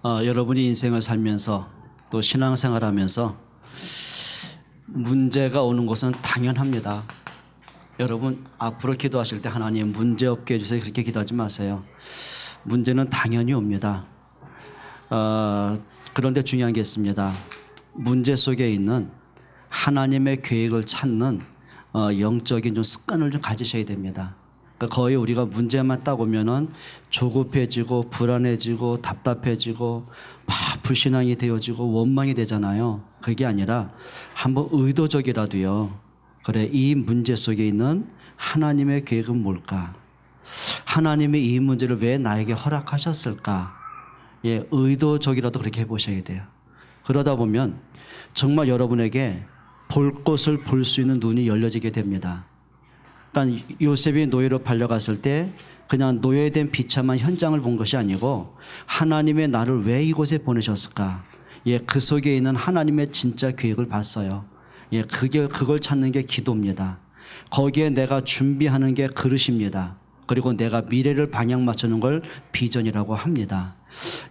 여러분이 인생을 살면서 또 신앙생활하면서 문제가 오는 것은 당연합니다. 여러분 앞으로 기도하실 때 하나님 문제 없게 해주세요 그렇게 기도하지 마세요. 문제는 당연히 옵니다. 그런데 중요한 게 있습니다. 문제 속에 있는 하나님의 계획을 찾는 영적인 좀 습관을 좀 가지셔야 됩니다. 그러니까 거의 우리가 문제만 딱 오면은 조급해지고 불안해지고 답답해지고 막 불신앙이 되어지고 원망이 되잖아요. 그게 아니라 한번 의도적이라도요. 그래, 이 문제 속에 있는 하나님의 계획은 뭘까? 하나님이 이 문제를 왜 나에게 허락하셨을까? 예, 의도적이라도 그렇게 해보셔야 돼요. 그러다 보면 정말 여러분에게 볼 것을 볼 수 있는 눈이 열려지게 됩니다. 그러니까 요셉이 노예로 팔려갔을 때 그냥 노예된 비참한 현장을 본 것이 아니고 하나님의 나를 왜 이곳에 보내셨을까? 예, 그 속에 있는 하나님의 진짜 계획을 봤어요. 예, 그걸 찾는 게 기도입니다. 거기에 내가 준비하는 게 그릇입니다. 그리고 내가 미래를 방향 맞추는 걸 비전이라고 합니다.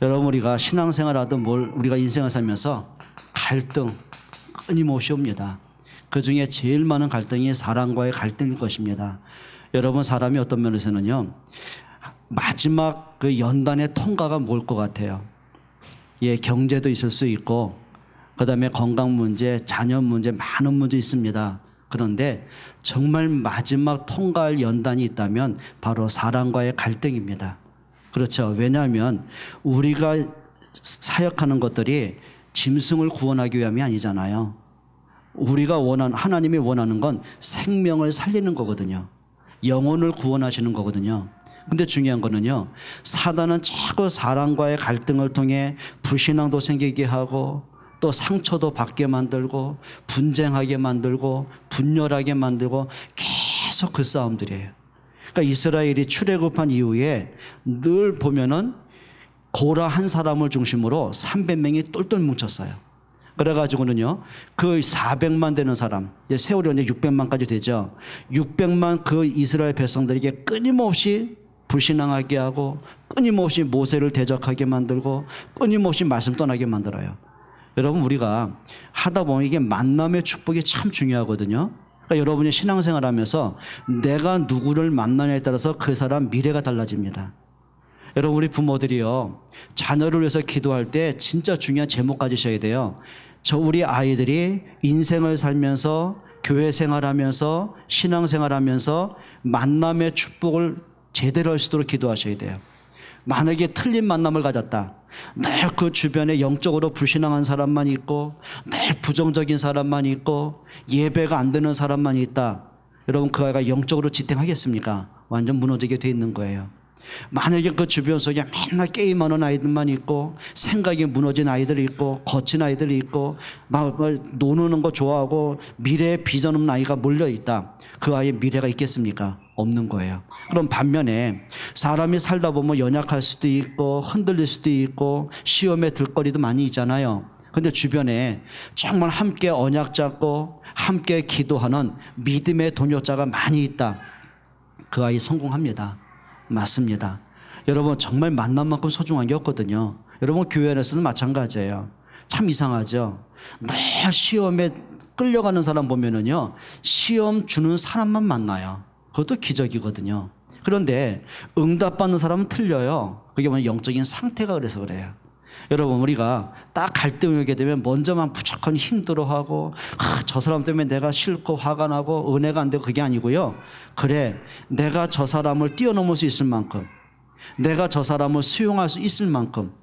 여러분 우리가 신앙생활하든 우리가 인생을 살면서 갈등 끊임없이 옵니다. 그 중에 제일 많은 갈등이 사람과의 갈등일 것입니다. 여러분 사람이 어떤 면에서는요 마지막 그 연단의 통과가 뭘 것 같아요? 예, 경제도 있을 수 있고 그 다음에 건강 문제, 자녀 문제 많은 문제 있습니다. 그런데 정말 마지막 통과할 연단이 있다면 바로 사람과의 갈등입니다. 그렇죠. 왜냐하면 우리가 사역하는 것들이 짐승을 구원하기 위함이 아니잖아요. 우리가 하나님이 원하는 건 생명을 살리는 거거든요. 영혼을 구원하시는 거거든요. 근데 중요한 거는요, 사단은 자꾸 사람과의 갈등을 통해 불신앙도 생기게 하고 또 상처도 받게 만들고 분쟁하게 만들고 분열하게 만들고 계속 그 싸움들이에요. 그러니까 이스라엘이 출애굽한 이후에 늘 보면은 고라 한 사람을 중심으로 300명이 똘똘 뭉쳤어요. 그래가지고는요, 그 400만 되는 사람, 이제 세월이 이제 600만까지 되죠. 600만 그 이스라엘 백성들에게 끊임없이 불신앙하게 하고 끊임없이 모세를 대적하게 만들고 끊임없이 말씀 떠나게 만들어요. 여러분 우리가 하다 보면 이게 만남의 축복이 참 중요하거든요. 그러니까 여러분이 신앙생활 하면서 내가 누구를 만나냐에 따라서 그 사람 미래가 달라집니다. 여러분 우리 부모들이요 자녀를 위해서 기도할 때 진짜 중요한 제목 가지셔야 돼요. 우리 아이들이 인생을 살면서 교회 생활하면서 신앙생활하면서 만남의 축복을 제대로 할 수 있도록 기도하셔야 돼요. 만약에 틀린 만남을 가졌다. 늘 그 주변에 영적으로 불신앙한 사람만 있고 늘 부정적인 사람만 있고 예배가 안 되는 사람만 있다. 여러분 그 아이가 영적으로 지탱하겠습니까? 완전 무너지게 돼 있는 거예요. 만약에 그 주변 속에 맨날 게임하는 아이들만 있고 생각이 무너진 아이들이 있고 거친 아이들이 있고 막 노는 거 좋아하고 미래에 비전 없는 아이가 몰려있다. 그 아이의 미래가 있겠습니까? 없는 거예요. 그럼 반면에 사람이 살다 보면 연약할 수도 있고 흔들릴 수도 있고 시험에 들 거리도 많이 있잖아요. 근데 주변에 정말 함께 언약 잡고 함께 기도하는 믿음의 동역자가 많이 있다. 그 아이 성공합니다. 맞습니다. 여러분 정말 만남만큼 소중한 게 없거든요. 여러분 교회 안에서는 마찬가지예요. 참 이상하죠. 늘 시험에 끌려가는 사람 보면은요 시험 주는 사람만 만나요. 그것도 기적이거든요. 그런데 응답받는 사람은 틀려요. 그게 뭐냐 영적인 상태가 그래서 그래요. 여러분 우리가 딱 갈등을 하게 되면 먼저만 무조건 힘들어하고 저 사람 때문에 내가 싫고 화가 나고 은혜가 안 되고 그게 아니고요. 그래 내가 저 사람을 뛰어넘을 수 있을 만큼 내가 저 사람을 수용할 수 있을 만큼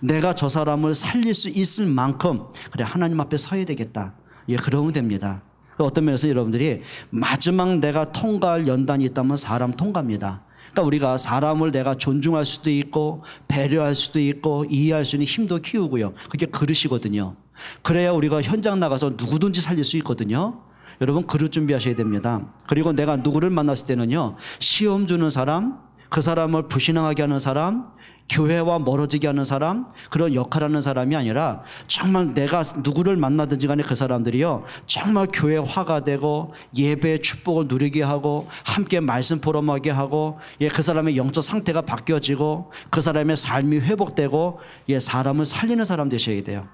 내가 저 사람을 살릴 수 있을 만큼 그래 하나님 앞에 서야 되겠다. 예, 그러면 됩니다. 어떤 면에서 여러분들이 마지막 내가 통과할 연단이 있다면 사람 통과입니다. 그러니까 우리가 사람을 내가 존중할 수도 있고 배려할 수도 있고 이해할 수 있는 힘도 키우고요. 그게 그릇이거든요. 그래야 우리가 현장 나가서 누구든지 살릴 수 있거든요. 여러분 그릇 준비하셔야 됩니다. 그리고 내가 누구를 만났을 때는요 시험 주는 사람, 그 사람을 불신앙하게 하는 사람, 교회와 멀어지게 하는 사람, 그런 역할하는 사람이 아니라 정말 내가 누구를 만나든지 간에 그 사람들이요 정말 교회 화가 되고 예배의 축복을 누리게 하고 함께 말씀 포럼하게 하고 그 사람의 영적 상태가 바뀌어지고 그 사람의 삶이 회복되고 사람을 살리는 사람 되셔야 돼요.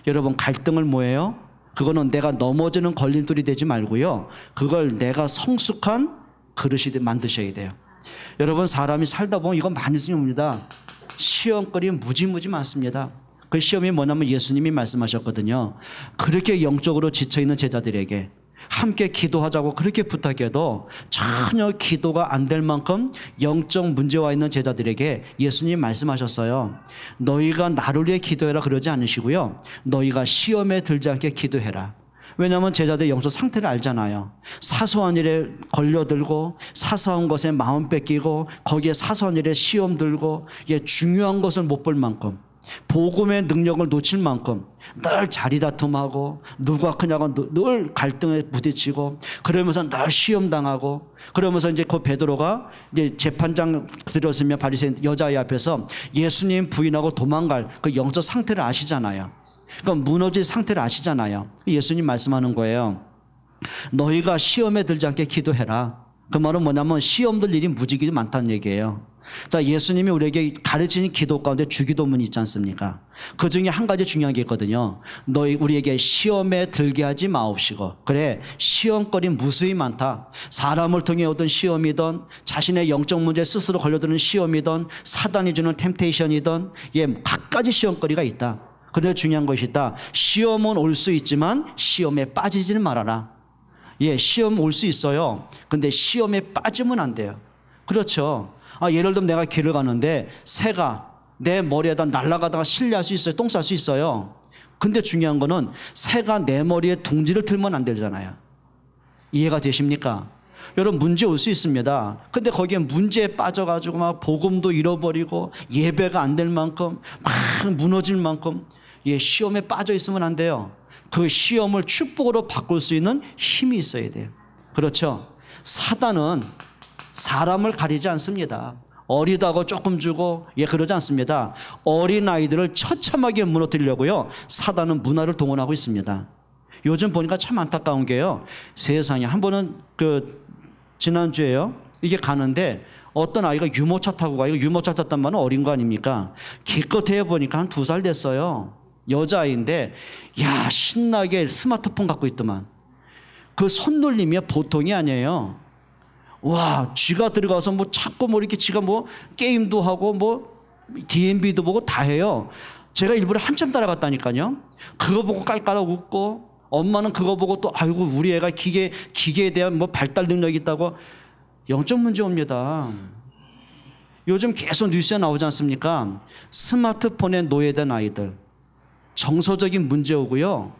여러분, 갈등을 뭐예요? 그거는 내가 넘어지는 걸림돌이 되지 말고요, 그걸 내가 성숙한 그릇이 만드셔야 돼요. 여러분, 사람이 살다 보면 이거 많이 옵니다. 시험거리 무지무지 많습니다. 그 시험이 뭐냐면 예수님이 말씀하셨거든요. 그렇게 영적으로 지쳐있는 제자들에게 함께 기도하자고 그렇게 부탁해도 전혀 기도가 안 될 만큼 영적 문제와 있는 제자들에게 예수님 말씀하셨어요. 너희가 나를 위해 기도해라 그러지 않으시고요, 너희가 시험에 들지 않게 기도해라. 왜냐하면 제자들의 영적 상태를 알잖아요. 사소한 일에 걸려들고 사소한 것에 마음 뺏기고 거기에 사소한 일에 시험 들고 중요한 것을 못 볼 만큼 복음의 능력을 놓칠 만큼 늘 자리다툼하고 누가 크냐고 늘 갈등에 부딪히고 그러면서 늘 시험당하고 그러면서 이제 그 베드로가 이제 재판장 들었으면 바리새인 여자아이 앞에서 예수님 부인하고 도망갈 그 영적 상태를 아시잖아요. 그러니까 무너질 상태를 아시잖아요. 예수님 말씀하는 거예요. 너희가 시험에 들지 않게 기도해라. 그 말은 뭐냐면 시험 들 일이 무지개 많다는 얘기예요. 자, 예수님이 우리에게 가르치는 기도 가운데 주기도문이 있지 않습니까? 그 중에 한 가지 중요한 게 있거든요. 너희 우리에게 시험에 들게 하지 마옵시고. 그래, 시험거리 무수히 많다. 사람을 통해 오던 시험이든 자신의 영적 문제 스스로 걸려드는 시험이든 사단이 주는 템테이션이든 갖가지 시험거리가 있다. 그런데 중요한 것이 있다. 시험은 올 수 있지만 시험에 빠지지는 말아라. 시험 올 수 있어요. 근데 시험에 빠지면 안 돼요. 그렇죠. 예를 들면 내가 길을 가는데 새가 내 머리에다 날아가다가 실려할 수 있어요. 똥 쌀 수 있어요. 근데 중요한 거는 새가 내 머리에 둥지를 틀면 안 되잖아요. 이해가 되십니까? 여러분, 문제 올 수 있습니다. 근데 거기에 문제에 빠져가지고 막 복음도 잃어버리고 예배가 안 될 만큼 막 무너질 만큼 시험에 빠져 있으면 안 돼요. 그 시험을 축복으로 바꿀 수 있는 힘이 있어야 돼요. 그렇죠? 사단은 사람을 가리지 않습니다. 어리다고 조금 주고 그러지 않습니다. 어린아이들을 처참하게 무너뜨리려고요, 사단은 문화를 동원하고 있습니다. 요즘 보니까 참 안타까운 게요, 세상에 한 번은 지난주에요, 이게 가는데 어떤 아이가 유모차 타고 가요. 유모차 탔단 말은 어린 거 아닙니까? 기껏 해보니까 한 2살 됐어요. 여자아이인데 신나게 스마트폰 갖고 있더만. 그 손놀림이 보통이 아니에요. 와, 쥐가 들어가서 자꾸 이렇게 지가 게임도 하고 DMB도 보고 다 해요. 제가 일부러 한참 따라갔다니까요. 그거 보고 깔깔하고 웃고, 엄마는 그거 보고 또 아이고 우리 애가 기계에 대한 발달 능력이 있다고. 영적 문제 옵니다. 요즘 계속 뉴스에 나오지 않습니까? 스마트폰에 노예된 아이들, 정서적인 문제 오고요,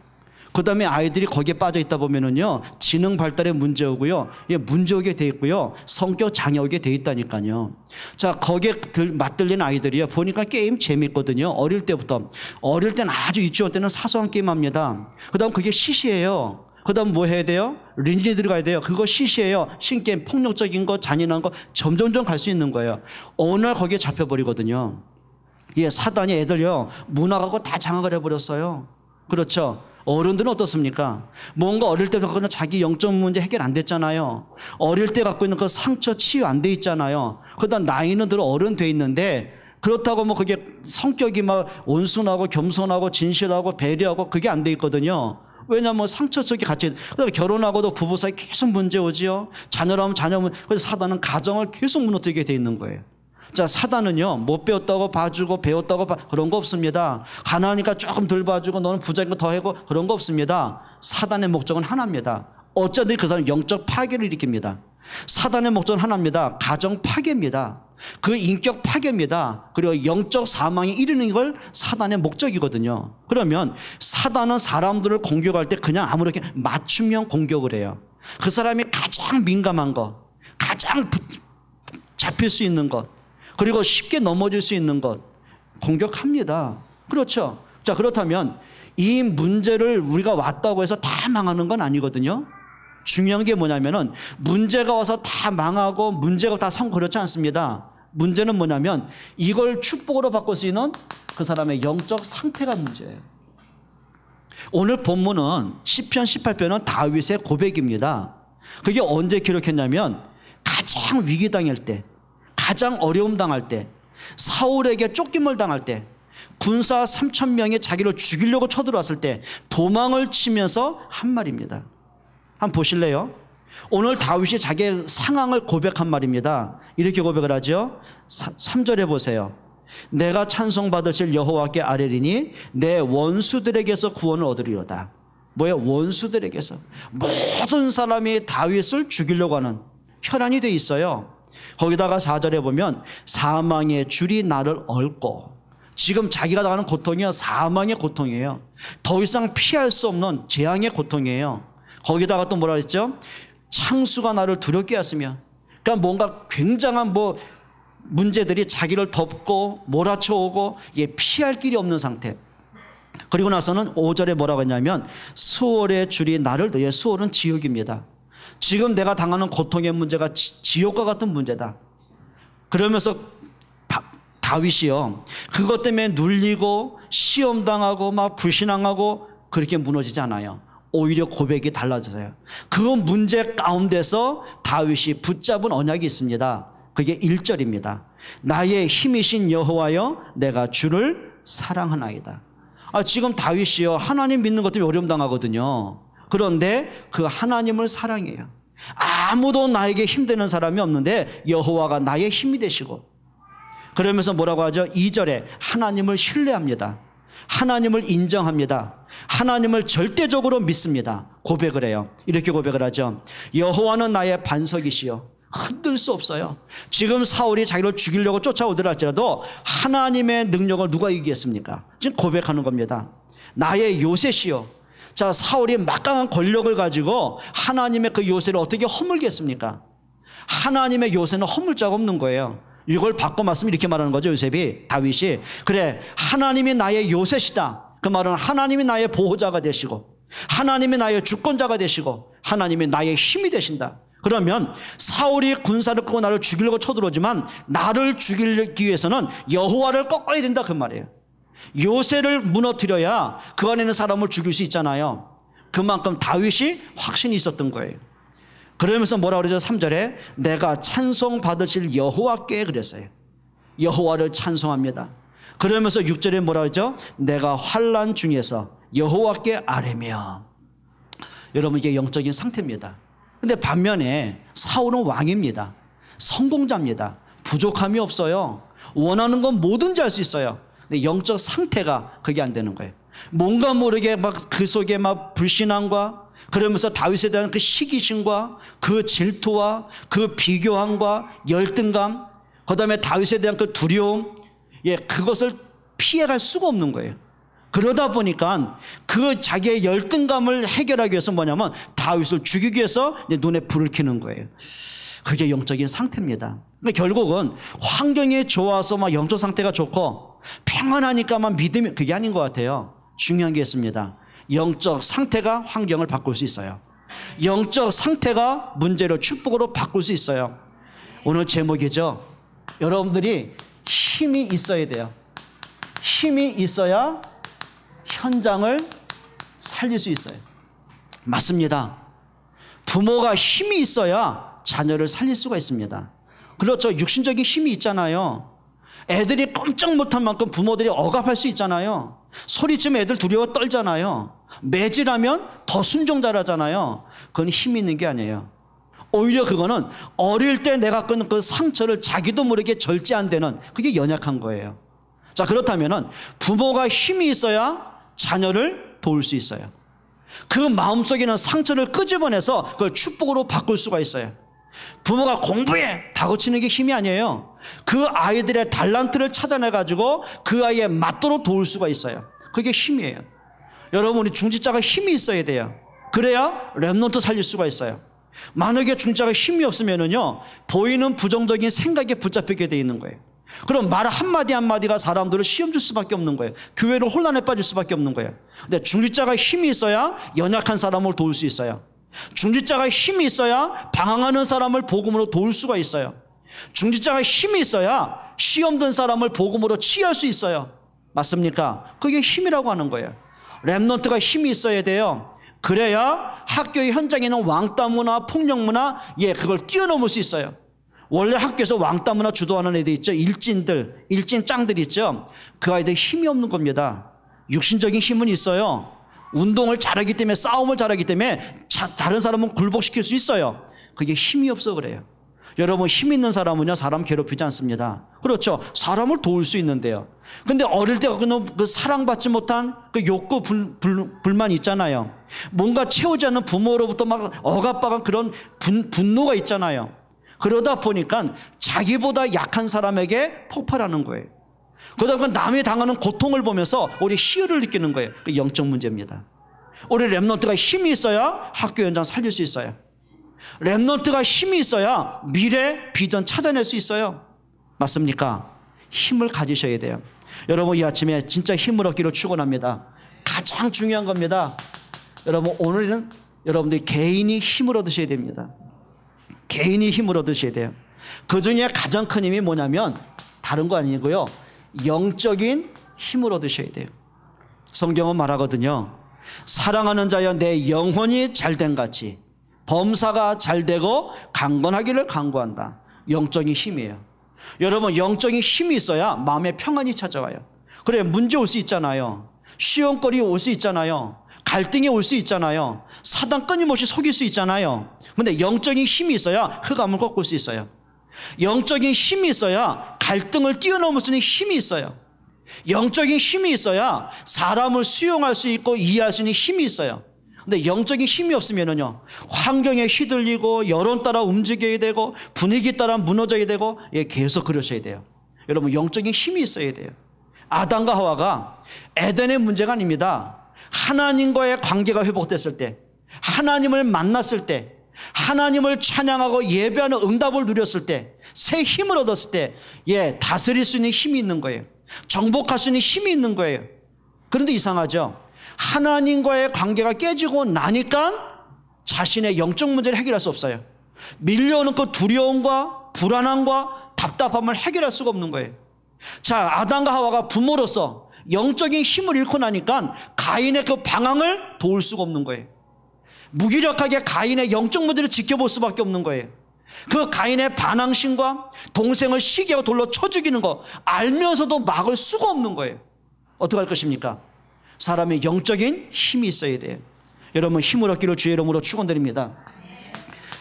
그 다음에 아이들이 거기에 빠져 있다 보면은요, 지능 발달에 문제 오고요, 문제 오게 돼 있고요, 성격 장애 오게 돼 있다니까요. 자, 거기에 맞들리는 아이들이요, 보니까 게임 재밌거든요. 어릴 때부터. 어릴 때는 아주 유치원 때는 사소한 게임 합니다. 그 다음 그게 시시해요. 그 다음 뭐 해야 돼요? 린지 들어가야 돼요. 그거 시시해요. 신게임, 폭력적인 거, 잔인한 거 점점점 갈 수 있는 거예요. 어느 날 거기에 잡혀버리거든요. 사단이 애들요, 문화하고 다 장악을 해버렸어요. 그렇죠? 어른들은 어떻습니까? 뭔가 어릴 때 갖고 있는 자기 영적 문제 해결 안 됐잖아요. 어릴 때 갖고 있는 그 상처 치유 안 돼 있잖아요. 그다음 나이는 들어 어른 돼 있는데, 그렇다고 그게 성격이 온순하고 겸손하고 진실하고 배려하고 그게 안 돼 있거든요. 왜냐하면 상처 속에 갇혀 있는. 그다음에 결혼하고도 부부 사이 계속 문제 오지요. 자녀라면 자녀면. 그래서 사단은 가정을 계속 무너뜨리게 돼 있는 거예요. 자, 사단은요, 못 배웠다고 봐주고 배웠다고 그런 거 없습니다. 가난하니까 조금 덜 봐주고 너는 부자인 거 더 해고 그런 거 없습니다. 사단의 목적은 하나입니다. 어쩌든 그 사람 영적 파괴를 일으킵니다. 사단의 목적은 하나입니다. 가정 파괴입니다. 그 인격 파괴입니다. 그리고 영적 사망에 이르는 걸 사단의 목적이거든요. 그러면 사단은 사람들을 공격할 때 그냥 아무렇게 맞춤형 공격을 해요. 그 사람이 가장 민감한 것, 가장 잡힐 수 있는 것, 그리고 쉽게 넘어질 수 있는 것 공격합니다. 그렇죠? 자, 그렇다면 이 문제를 우리가 왔다고 해서 다 망하는 건 아니거든요. 중요한 게 뭐냐면은 문제가 와서 다 망하고 문제가 다 그렇지 않습니다. 문제는 뭐냐면 이걸 축복으로 바꿀 수 있는 그 사람의 영적 상태가 문제예요. 오늘 본문은 시편 18편은 다윗의 고백입니다. 그게 언제 기록했냐면 가장 위기 당할 때, 가장 어려움 당할 때, 사울에게 쫓김을 당할 때, 군사 3,000명이 자기를 죽이려고 쳐들어왔을 때 도망을 치면서 한 말입니다. 한번 보실래요? 오늘 다윗이 자기의 상황을 고백한 말입니다. 이렇게 고백을 하죠. 3절에 보세요. 내가 찬송받으실 여호와께 아뢰리니 내 원수들에게서 구원을 얻으리로다. 뭐예요? 원수들에게서. 모든 사람이 다윗을 죽이려고 하는 혈안이 돼 있어요. 거기다가 4절에 보면 사망의 줄이 나를 얽고, 지금 자기가 당하는 고통이요, 사망의 고통이에요. 더 이상 피할 수 없는 재앙의 고통이에요. 거기다가 또 뭐라 그랬죠? 창수가 나를 두렵게 하시며, 그러니까 뭔가 굉장한 문제들이 자기를 덮고 몰아쳐오고 피할 길이 없는 상태. 그리고 나서는 5절에 뭐라고 했냐면 수월의 줄이 나를, 수월은 지옥입니다. 지금 내가 당하는 고통의 문제가 지옥과 같은 문제다. 그러면서 다윗이요, 그것 때문에 눌리고 시험당하고 막 불신앙하고 그렇게 무너지지 않아요. 오히려 고백이 달라져요. 그 문제 가운데서 다윗이 붙잡은 언약이 있습니다. 그게 1절입니다. 나의 힘이신 여호와여 내가 주를 사랑하나이다. 지금 다윗이요, 하나님 믿는 것 때문에 어려움 당하거든요. 그런데 그 하나님을 사랑해요. 아무도 나에게 힘되는 사람이 없는데 여호와가 나의 힘이 되시고, 그러면서 뭐라고 하죠? 2절에 하나님을 신뢰합니다. 하나님을 인정합니다. 하나님을 절대적으로 믿습니다. 고백을 해요. 이렇게 고백을 하죠. 여호와는 나의 반석이시여 흔들 수 없어요. 지금 사울이 자기를 죽이려고 쫓아오더라 할지라도 하나님의 능력을 누가 이기겠습니까? 지금 고백하는 겁니다. 나의 요새시여. 자, 사울이 막강한 권력을 가지고 하나님의 그 요새를 어떻게 허물겠습니까? 하나님의 요새는 허물 자가 없는 거예요. 이걸 바꿔 말씀을 이렇게 말하는 거죠. 요셉이, 다윗이. 그래, 하나님이 나의 요새시다. 그 말은 하나님이 나의 보호자가 되시고, 하나님이 나의 주권자가 되시고, 하나님이 나의 힘이 되신다. 그러면 사울이 군사를 끄고 나를 죽이려고 쳐들어오지만 나를 죽이기 위해서는 여호와를 꺾어야 된다, 그 말이에요. 요새를 무너뜨려야 그 안에 있는 사람을 죽일 수 있잖아요. 그만큼 다윗이 확신이 있었던 거예요. 그러면서 뭐라 그러죠? 3절에 내가 찬송 받으실 여호와께 그랬어요. 여호와를 찬송합니다. 그러면서 6절에 뭐라 그러죠? 내가 환난 중에서 여호와께 아뢰며. 여러분, 이게 영적인 상태입니다. 근데 반면에 사울은 왕입니다. 성공자입니다. 부족함이 없어요. 원하는 건 뭐든지 할 수 있어요. 근데 영적 상태가 그게 안 되는 거예요. 뭔가 모르게 막 그 속에 막 불신앙과, 그러면서 다윗에 대한 그 시기심과 그 질투와 그 비교함과 열등감, 그 다음에 다윗에 대한 그 두려움, 그것을 피해갈 수가 없는 거예요. 그러다 보니까 그 자기의 열등감을 해결하기 위해서 뭐냐면 다윗을 죽이기 위해서 눈에 불을 켜는 거예요. 그게 영적인 상태입니다. 그러니까 결국은 환경이 좋아서 막 영적 상태가 좋고 평안하니까만 믿음이, 그게 아닌 것 같아요. 중요한 게 있습니다. 영적 상태가 환경을 바꿀 수 있어요. 영적 상태가 문제를 축복으로 바꿀 수 있어요. 오늘 제목이죠. 여러분들이 힘이 있어야 돼요. 힘이 있어야 현장을 살릴 수 있어요. 맞습니다. 부모가 힘이 있어야 자녀를 살릴 수가 있습니다. 그렇죠. 육신적인 힘이 있잖아요. 애들이 꼼짝 못할 만큼 부모들이 억압할 수 있잖아요. 소리치면 애들 두려워 떨잖아요. 매질하면 더 순종자라잖아요. 그건 힘이 있는 게 아니에요. 오히려 그거는 어릴 때 내가 끈 그 상처를 자기도 모르게 절제한다는, 그게 연약한 거예요. 자, 그렇다면 부모가 힘이 있어야 자녀를 도울 수 있어요. 그 마음속에 있는 상처를 끄집어내서 그걸 축복으로 바꿀 수가 있어요. 부모가 공부해! 다그치는 게 힘이 아니에요. 그 아이들의 달란트를 찾아내가지고 그 아이의 맞도록 도울 수가 있어요. 그게 힘이에요. 여러분, 우리 중직자가 힘이 있어야 돼요. 그래야 렘넌트 살릴 수가 있어요. 만약에 중직자가 힘이 없으면은요, 보이는 부정적인 생각에 붙잡히게 돼 있는 거예요. 그럼 말 한마디 한마디가 사람들을 시험 줄 수밖에 없는 거예요. 교회를 혼란에 빠질 수밖에 없는 거예요. 근데 중직자가 힘이 있어야 연약한 사람을 도울 수 있어요. 중직자가 힘이 있어야 방황하는 사람을 복음으로 도울 수가 있어요. 중직자가 힘이 있어야 시험 든 사람을 복음으로 치유할 수 있어요. 맞습니까? 그게 힘이라고 하는 거예요. 렘넌트가 힘이 있어야 돼요. 그래야 학교의 현장에 있는 왕따 문화, 폭력 문화, 그걸 뛰어넘을 수 있어요. 원래 학교에서 왕따 문화 주도하는 애들 있죠. 일진들, 일진 짱들 있죠. 그 아이들 힘이 없는 겁니다. 육신적인 힘은 있어요. 운동을 잘하기 때문에, 싸움을 잘하기 때문에 다른 사람은 굴복시킬 수 있어요. 그게 힘이 없어 그래요. 여러분, 힘 있는 사람은요, 사람 괴롭히지 않습니다. 그렇죠. 사람을 도울 수 있는데요. 근데 어릴 때 그 사랑받지 못한 그 욕구, 불만이 있잖아요. 뭔가 채우지 않는 부모로부터 막 억압받은 그런 분노가 있잖아요. 그러다 보니까 자기보다 약한 사람에게 폭발하는 거예요. 그러다 보니까 남이 당하는 고통을 보면서 우리 희열을 느끼는 거예요. 그 영적 문제입니다. 우리 렘넌트가 힘이 있어야 학교 현장 살릴 수 있어요. 렘넌트가 힘이 있어야 미래 비전 찾아낼 수 있어요. 맞습니까? 힘을 가지셔야 돼요. 여러분, 이 아침에 진짜 힘을 얻기를 축원합니다. 가장 중요한 겁니다. 여러분, 오늘은 여러분들이 개인이 힘을 얻으셔야 됩니다. 개인이 힘을 얻으셔야 돼요. 그 중에 가장 큰 힘이 뭐냐면 다른 거 아니고요, 영적인 힘을 얻으셔야 돼요. 성경은 말하거든요. 사랑하는 자여 내 영혼이 잘된 같이 범사가 잘되고 강건하기를 간구한다. 영적인 힘이에요. 여러분, 영적인 힘이 있어야 마음에 평안이 찾아와요. 그래, 문제 올 수 있잖아요. 시험거리 올 수 있잖아요. 갈등이 올 수 있잖아요. 사단 끊임없이 속일 수 있잖아요. 근데 영적인 힘이 있어야 흑암을 꺾을 수 있어요. 영적인 힘이 있어야 갈등을 뛰어넘을 수 있는 힘이 있어요. 영적인 힘이 있어야 사람을 수용할 수 있고 이해할 수 있는 힘이 있어요. 근데 영적인 힘이 없으면은요, 환경에 휘둘리고 여론 따라 움직여야 되고 분위기 따라 무너져야 되고, 계속 그러셔야 돼요. 여러분, 영적인 힘이 있어야 돼요. 아담과 하와가 에덴의 문제가 아닙니다. 하나님과의 관계가 회복됐을 때, 하나님을 만났을 때, 하나님을 찬양하고 예배하는 응답을 누렸을 때, 새 힘을 얻었을 때, 다스릴 수 있는 힘이 있는 거예요. 정복할 수 있는 힘이 있는 거예요. 그런데 이상하죠. 하나님과의 관계가 깨지고 나니까 자신의 영적 문제를 해결할 수 없어요. 밀려오는 그 두려움과 불안함과 답답함을 해결할 수가 없는 거예요. 자, 아담과 하와가 부모로서 영적인 힘을 잃고 나니까 가인의 그 방황을 도울 수가 없는 거예요. 무기력하게 가인의 영적 문제를 지켜볼 수밖에 없는 거예요. 그 가인의 반항심과 동생을 시기하고 돌로 쳐 죽이는 거 알면서도 막을 수가 없는 거예요. 어떻게 할 것입니까? 사람의 영적인 힘이 있어야 돼요. 여러분, 힘을 얻기를 주의 이름으로 축원드립니다.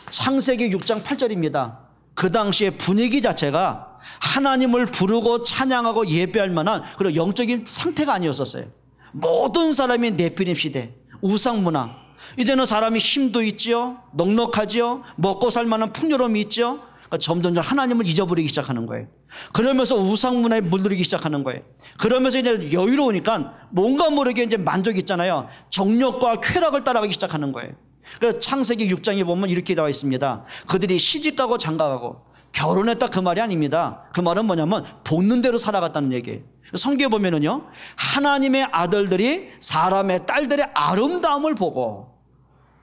창세기 6장 8절입니다. 그 당시의 분위기 자체가 하나님을 부르고 찬양하고 예배할 만한 그런 영적인 상태가 아니었었어요. 모든 사람이 네피림 시대, 우상문화. 이제는 사람이 힘도 있지요, 넉넉하지요, 먹고 살 만한 풍요로움이 있지요. 그러니까 점점 하나님을 잊어버리기 시작하는 거예요. 그러면서 우상문화에 물들이기 시작하는 거예요. 그러면서 이제 여유로우니까 뭔가 모르게 이제 만족이 있잖아요. 정욕과 쾌락을 따라가기 시작하는 거예요. 그래서 창세기 6장에 보면 이렇게 나와 있습니다. 그들이 시집가고 장가가고 결혼했다, 그 말이 아닙니다. 그 말은 뭐냐면 본는 대로 살아갔다는 얘기예요. 성경에 보면은요, 하나님의 아들들이 사람의 딸들의 아름다움을 보고,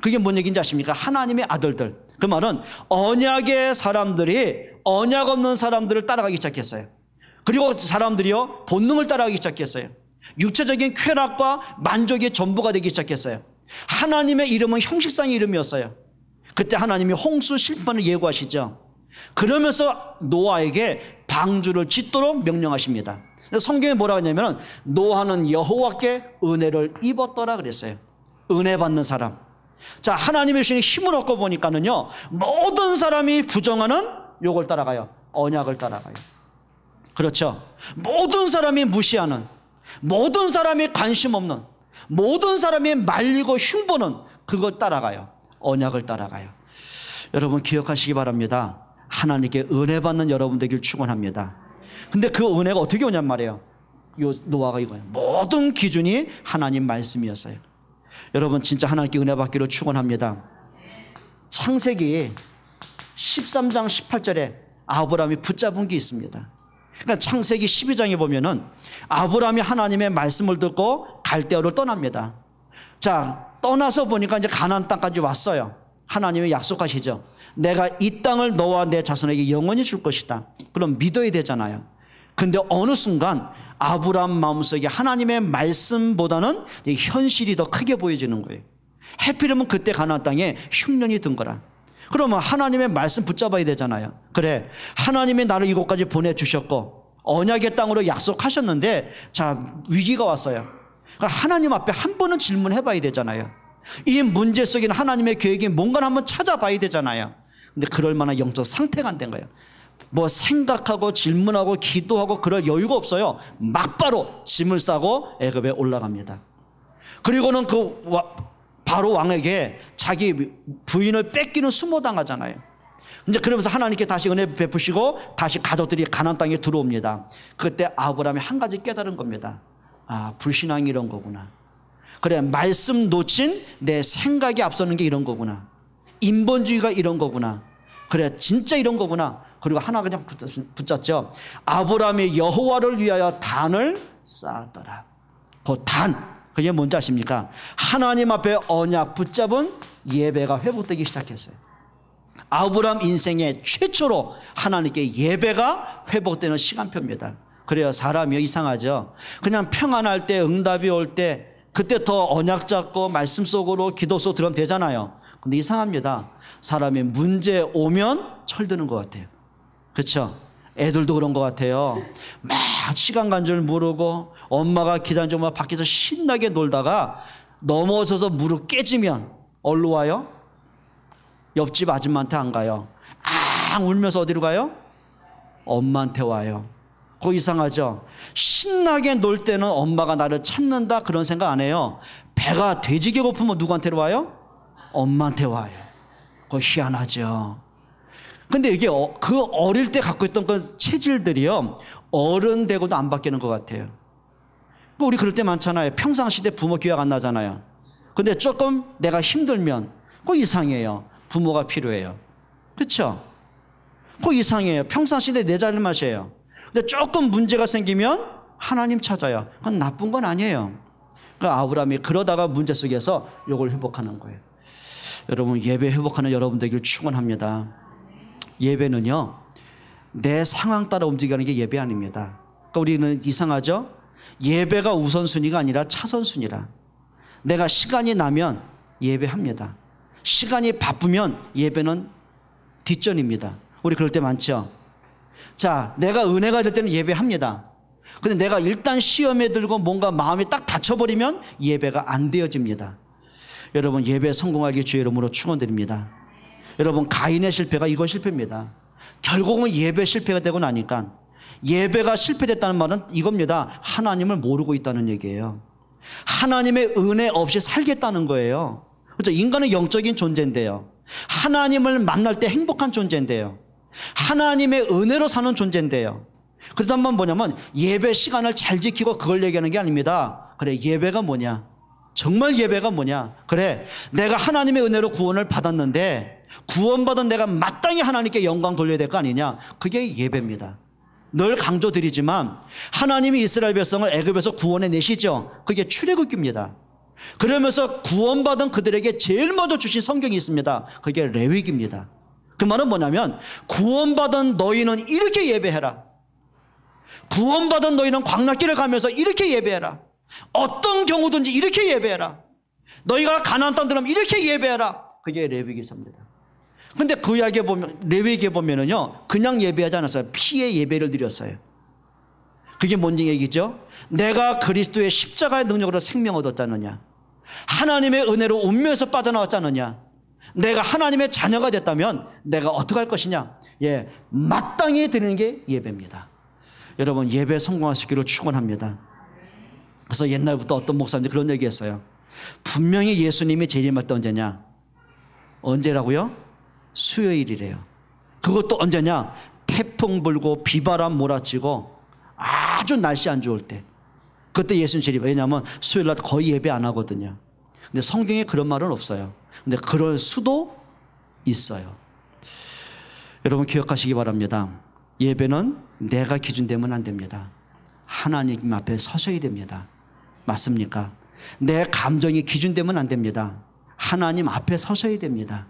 그게 뭔 얘기인지 아십니까? 하나님의 아들들. 그 말은 언약의 사람들이 언약 없는 사람들을 따라가기 시작했어요. 그리고 사람들이요, 본능을 따라가기 시작했어요. 육체적인 쾌락과 만족의 전부가 되기 시작했어요. 하나님의 이름은 형식상의 이름이었어요. 그때 하나님이 홍수 심판을 예고하시죠. 그러면서 노아에게 방주를 짓도록 명령하십니다. 성경에 뭐라고 하냐면 노아는 여호와께 은혜를 입었더라 그랬어요. 은혜 받는 사람. 자, 하나님의 주신 힘을 얻고 보니까는요, 모든 사람이 부정하는 요걸 따라가요. 언약을 따라가요. 그렇죠. 모든 사람이 무시하는, 모든 사람이 관심 없는, 모든 사람이 말리고 흉보는 그걸 따라가요. 언약을 따라가요. 여러분, 기억하시기 바랍니다. 하나님께 은혜 받는 여러분 되길 축원합니다. 근데 그 은혜가 어떻게 오냔 말이에요. 요 노아가 이거예요. 모든 기준이 하나님 말씀이었어요. 여러분, 진짜 하나님께 은혜 받기를 축원합니다. 창세기 13장 18절에 아브라함이 붙잡은 게 있습니다. 그러니까 창세기 12장에 보면은 아브라함이 하나님의 말씀을 듣고 갈대아를 떠납니다. 자, 떠나서 보니까 이제 가나안 땅까지 왔어요. 하나님이 약속하시죠. 내가 이 땅을 너와 내 자손에게 영원히 줄 것이다. 그럼 믿어야 되잖아요. 근데 어느 순간 아브라함 마음속에 하나님의 말씀보다는 현실이 더 크게 보여지는 거예요. 해피름은 그때 가나안 땅에 흉년이 든 거라. 그러면 하나님의 말씀 붙잡아야 되잖아요. 그래, 하나님이 나를 이곳까지 보내주셨고 언약의 땅으로 약속하셨는데 자, 위기가 왔어요. 하나님 앞에 한 번은 질문해 봐야 되잖아요. 이 문제 속에는 하나님의 계획이 뭔가를 한번 찾아봐야 되잖아요. 근데 그럴 만한 영적 상태가 안 된 거예요. 뭐 생각하고 질문하고 기도하고 그럴 여유가 없어요. 막바로 짐을 싸고 애굽에 올라갑니다. 그리고는 바로 왕에게 자기 부인을 뺏기는 수모당하잖아요. 이제 그러면서 하나님께 다시 은혜 베푸시고 다시 가족들이 가나안 땅에 들어옵니다. 그때 아브라함이 한 가지 깨달은 겁니다. 아, 불신앙이 이런 거구나. 그래, 말씀 놓친 내 생각이 앞서는 게 이런 거구나. 인본주의가 이런 거구나. 그래, 진짜 이런 거구나. 그리고 하나 그냥 붙잡죠. 아브라함이 여호와를 위하여 단을 쌓았더라. 그 단, 그게 뭔지 아십니까? 하나님 앞에 언약 붙잡은 예배가 회복되기 시작했어요. 아브라함 인생의 최초로 하나님께 예배가 회복되는 시간표입니다. 그래요, 사람이요, 이상하죠. 그냥 평안할 때, 응답이 올 때 그때 더 언약 잡고 말씀 속으로 기도 속으로 들어가면 되잖아요. 근데 이상합니다. 사람이 문제 오면 철드는 것 같아요. 그렇죠? 애들도 그런 것 같아요. 막 시간 간 줄 모르고 엄마가 기다린 줄 모르고 밖에서 신나게 놀다가 넘어져서 무릎 깨지면 어디로 와요? 옆집 아줌마한테 안 가요. 울면서 어디로 가요? 엄마한테 와요. 그거 이상하죠? 신나게 놀 때는 엄마가 나를 찾는다 그런 생각 안 해요. 배가 돼지게 고프면 누구한테로 와요? 엄마한테 와요. 그거 희한하죠. 근데 이게 그 어릴 때 갖고 있던 그 체질들이요, 어른 되고도 안 바뀌는 것 같아요. 우리 그럴 때 많잖아요. 평상시대 부모 기억 안 나잖아요. 근데 조금 내가 힘들면 그거 이상해요. 부모가 필요해요. 그렇죠? 그거 이상해요. 평상시대 내 자리를 마셔요. 근데 조금 문제가 생기면 하나님 찾아요. 그건 나쁜 건 아니에요. 그러니까 아브라함이 그러다가 문제 속에서 이걸 회복하는 거예요. 여러분, 예배 회복하는 여러분 되길 축원합니다. 예배는요, 내 상황 따라 움직이는 게 예배 아닙니다. 그러니까 우리는 이상하죠? 예배가 우선순위가 아니라 차선순위라. 내가 시간이 나면 예배합니다. 시간이 바쁘면 예배는 뒷전입니다. 우리 그럴 때 많죠? 자, 내가 은혜가 될 때는 예배합니다. 근데 내가 일단 시험에 들고 뭔가 마음이 딱 닫혀버리면 예배가 안 되어집니다. 여러분, 예배 성공하기 주의 이름으로 축원드립니다. 여러분, 가인의 실패가 이거 실패입니다. 결국은 예배 실패가 되고 나니까, 예배가 실패됐다는 말은 이겁니다. 하나님을 모르고 있다는 얘기예요. 하나님의 은혜 없이 살겠다는 거예요. 그렇죠? 인간은 영적인 존재인데요, 하나님을 만날 때 행복한 존재인데요, 하나님의 은혜로 사는 존재인데요, 그렇다면 뭐냐면 예배 시간을 잘 지키고 그걸 얘기하는 게 아닙니다. 그래, 예배가 뭐냐? 정말 예배가 뭐냐? 그래, 내가 하나님의 은혜로 구원을 받았는데 구원받은 내가 마땅히 하나님께 영광 돌려야 될 거 아니냐? 그게 예배입니다. 늘 강조드리지만 하나님이 이스라엘 백성을 애굽에서 구원해 내시죠. 그게 출애굽기입니다. 그러면서 구원받은 그들에게 제일 먼저 주신 성경이 있습니다. 그게 레위기입니다. 그 말은 뭐냐면 구원받은 너희는 이렇게 예배해라. 구원받은 너희는 광야길을 가면서 이렇게 예배해라. 어떤 경우든지 이렇게 예배해라. 너희가 가나안 땅 들어가면 이렇게 예배해라. 그게 레위기서입니다. 근데 그 이야기에 보면, 레위기에 보면은요, 그냥 예배하지 않았어요. 피의 예배를 드렸어요. 그게 뭔 얘기죠? 내가 그리스도의 십자가의 능력으로 생명 얻었잖느냐, 하나님의 은혜로 운명에서 빠져나왔잖느냐, 내가 하나님의 자녀가 됐다면 내가 어떻게 할 것이냐, 예, 마땅히 드리는 게 예배입니다. 여러분, 예배 성공할 수 있기를 축원합니다. 그래서 옛날부터 어떤 목사님들이 그런 얘기했어요. 분명히 예수님이 재림할 때 언제냐? 언제라고요? 수요일이래요. 그것도 언제냐? 태풍 불고 비바람 몰아치고 아주 날씨 안 좋을 때, 그때 예수님 재림. 왜냐하면 수요일날 거의 예배 안 하거든요. 근데 성경에 그런 말은 없어요. 근데 그럴 수도 있어요. 여러분, 기억하시기 바랍니다. 예배는 내가 기준 되면 안 됩니다. 하나님 앞에 서셔야 됩니다. 맞습니까? 내 감정이 기준 되면 안 됩니다. 하나님 앞에 서셔야 됩니다.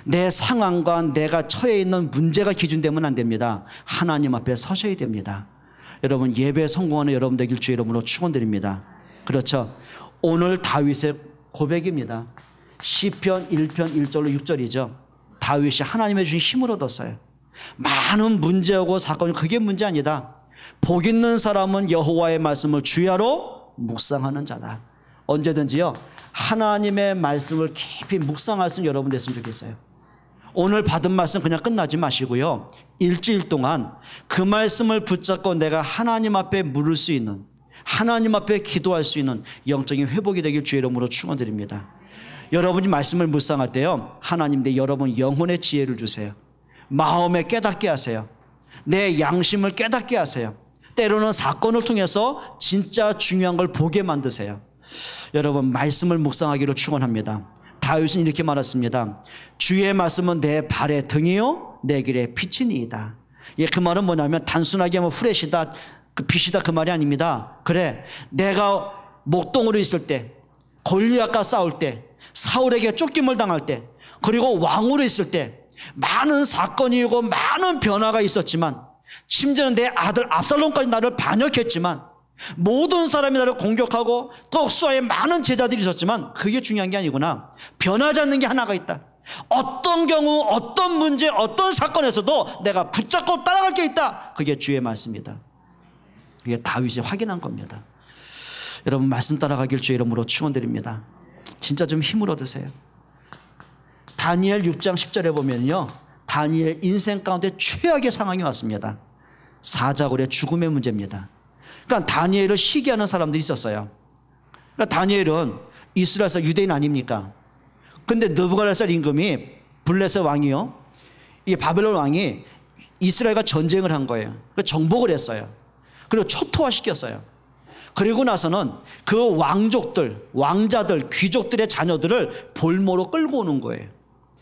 내 상황과 내가 처해 있는 문제가 기준되면 안 됩니다. 하나님 앞에 서셔야 됩니다. 여러분, 예배 성공하는 여러분 되길 주의 이름으로 축원드립니다. 그렇죠. 오늘 다윗의 고백입니다. 시편 1편 1절로 6절이죠. 다윗이 하나님의 주신 힘을 얻었어요. 많은 문제하고 사건이 그게 문제 아니다. 복 있는 사람은 여호와의 말씀을 주야로 묵상하는 자다. 언제든지요, 하나님의 말씀을 깊이 묵상할 수 있는 여러분 됐으면 좋겠어요. 오늘 받은 말씀 그냥 끝나지 마시고요, 일주일 동안 그 말씀을 붙잡고 내가 하나님 앞에 물을 수 있는, 하나님 앞에 기도할 수 있는 영적인 회복이 되길 주의 이름으로 축원드립니다. 여러분이 말씀을 묵상할 때요, 하나님 내 여러분 영혼의 지혜를 주세요. 마음에 깨닫게 하세요. 내 양심을 깨닫게 하세요. 때로는 사건을 통해서 진짜 중요한 걸 보게 만드세요. 여러분, 말씀을 묵상하기를 축원합니다. 다윗은 이렇게 말했습니다. 주의 말씀은 내 발의 등이요 내 길의 빛이니이다. 예, 그 말은 뭐냐면 단순하게 뭐 후레시다, 빛이다 그 말이 아닙니다. 그래, 내가 목동으로 있을 때, 골리앗과 싸울 때, 사울에게 쫓김을 당할 때, 그리고 왕으로 있을 때 많은 사건이 오고 많은 변화가 있었지만, 심지어는 내 아들 압살롬까지 나를 반역했지만, 모든 사람이 나를 공격하고 또 수하에 많은 제자들이 있었지만 그게 중요한 게 아니구나. 변하지 않는 게 하나가 있다. 어떤 경우, 어떤 문제, 어떤 사건에서도 내가 붙잡고 따라갈 게 있다. 그게 주의 말씀이다. 이게 다윗이 확인한 겁니다. 여러분, 말씀 따라가길 주의 이름으로 축원드립니다. 진짜 좀 힘을 얻으세요. 다니엘 6장 10절에 보면요, 다니엘 인생 가운데 최악의 상황이 왔습니다. 사자굴의 죽음의 문제입니다. 그러니까 다니엘을 시기하는 사람들이 있었어요. 그러니까 다니엘은 이스라엘에서 유대인 아닙니까? 근데 느부갓네살 임금이, 블레셋 왕이요, 이 바벨론 왕이 이스라엘과 전쟁을 한 거예요. 정복을 했어요. 그리고 초토화시켰어요. 그리고 나서는 그 왕족들, 왕자들, 귀족들의 자녀들을 볼모로 끌고 오는 거예요.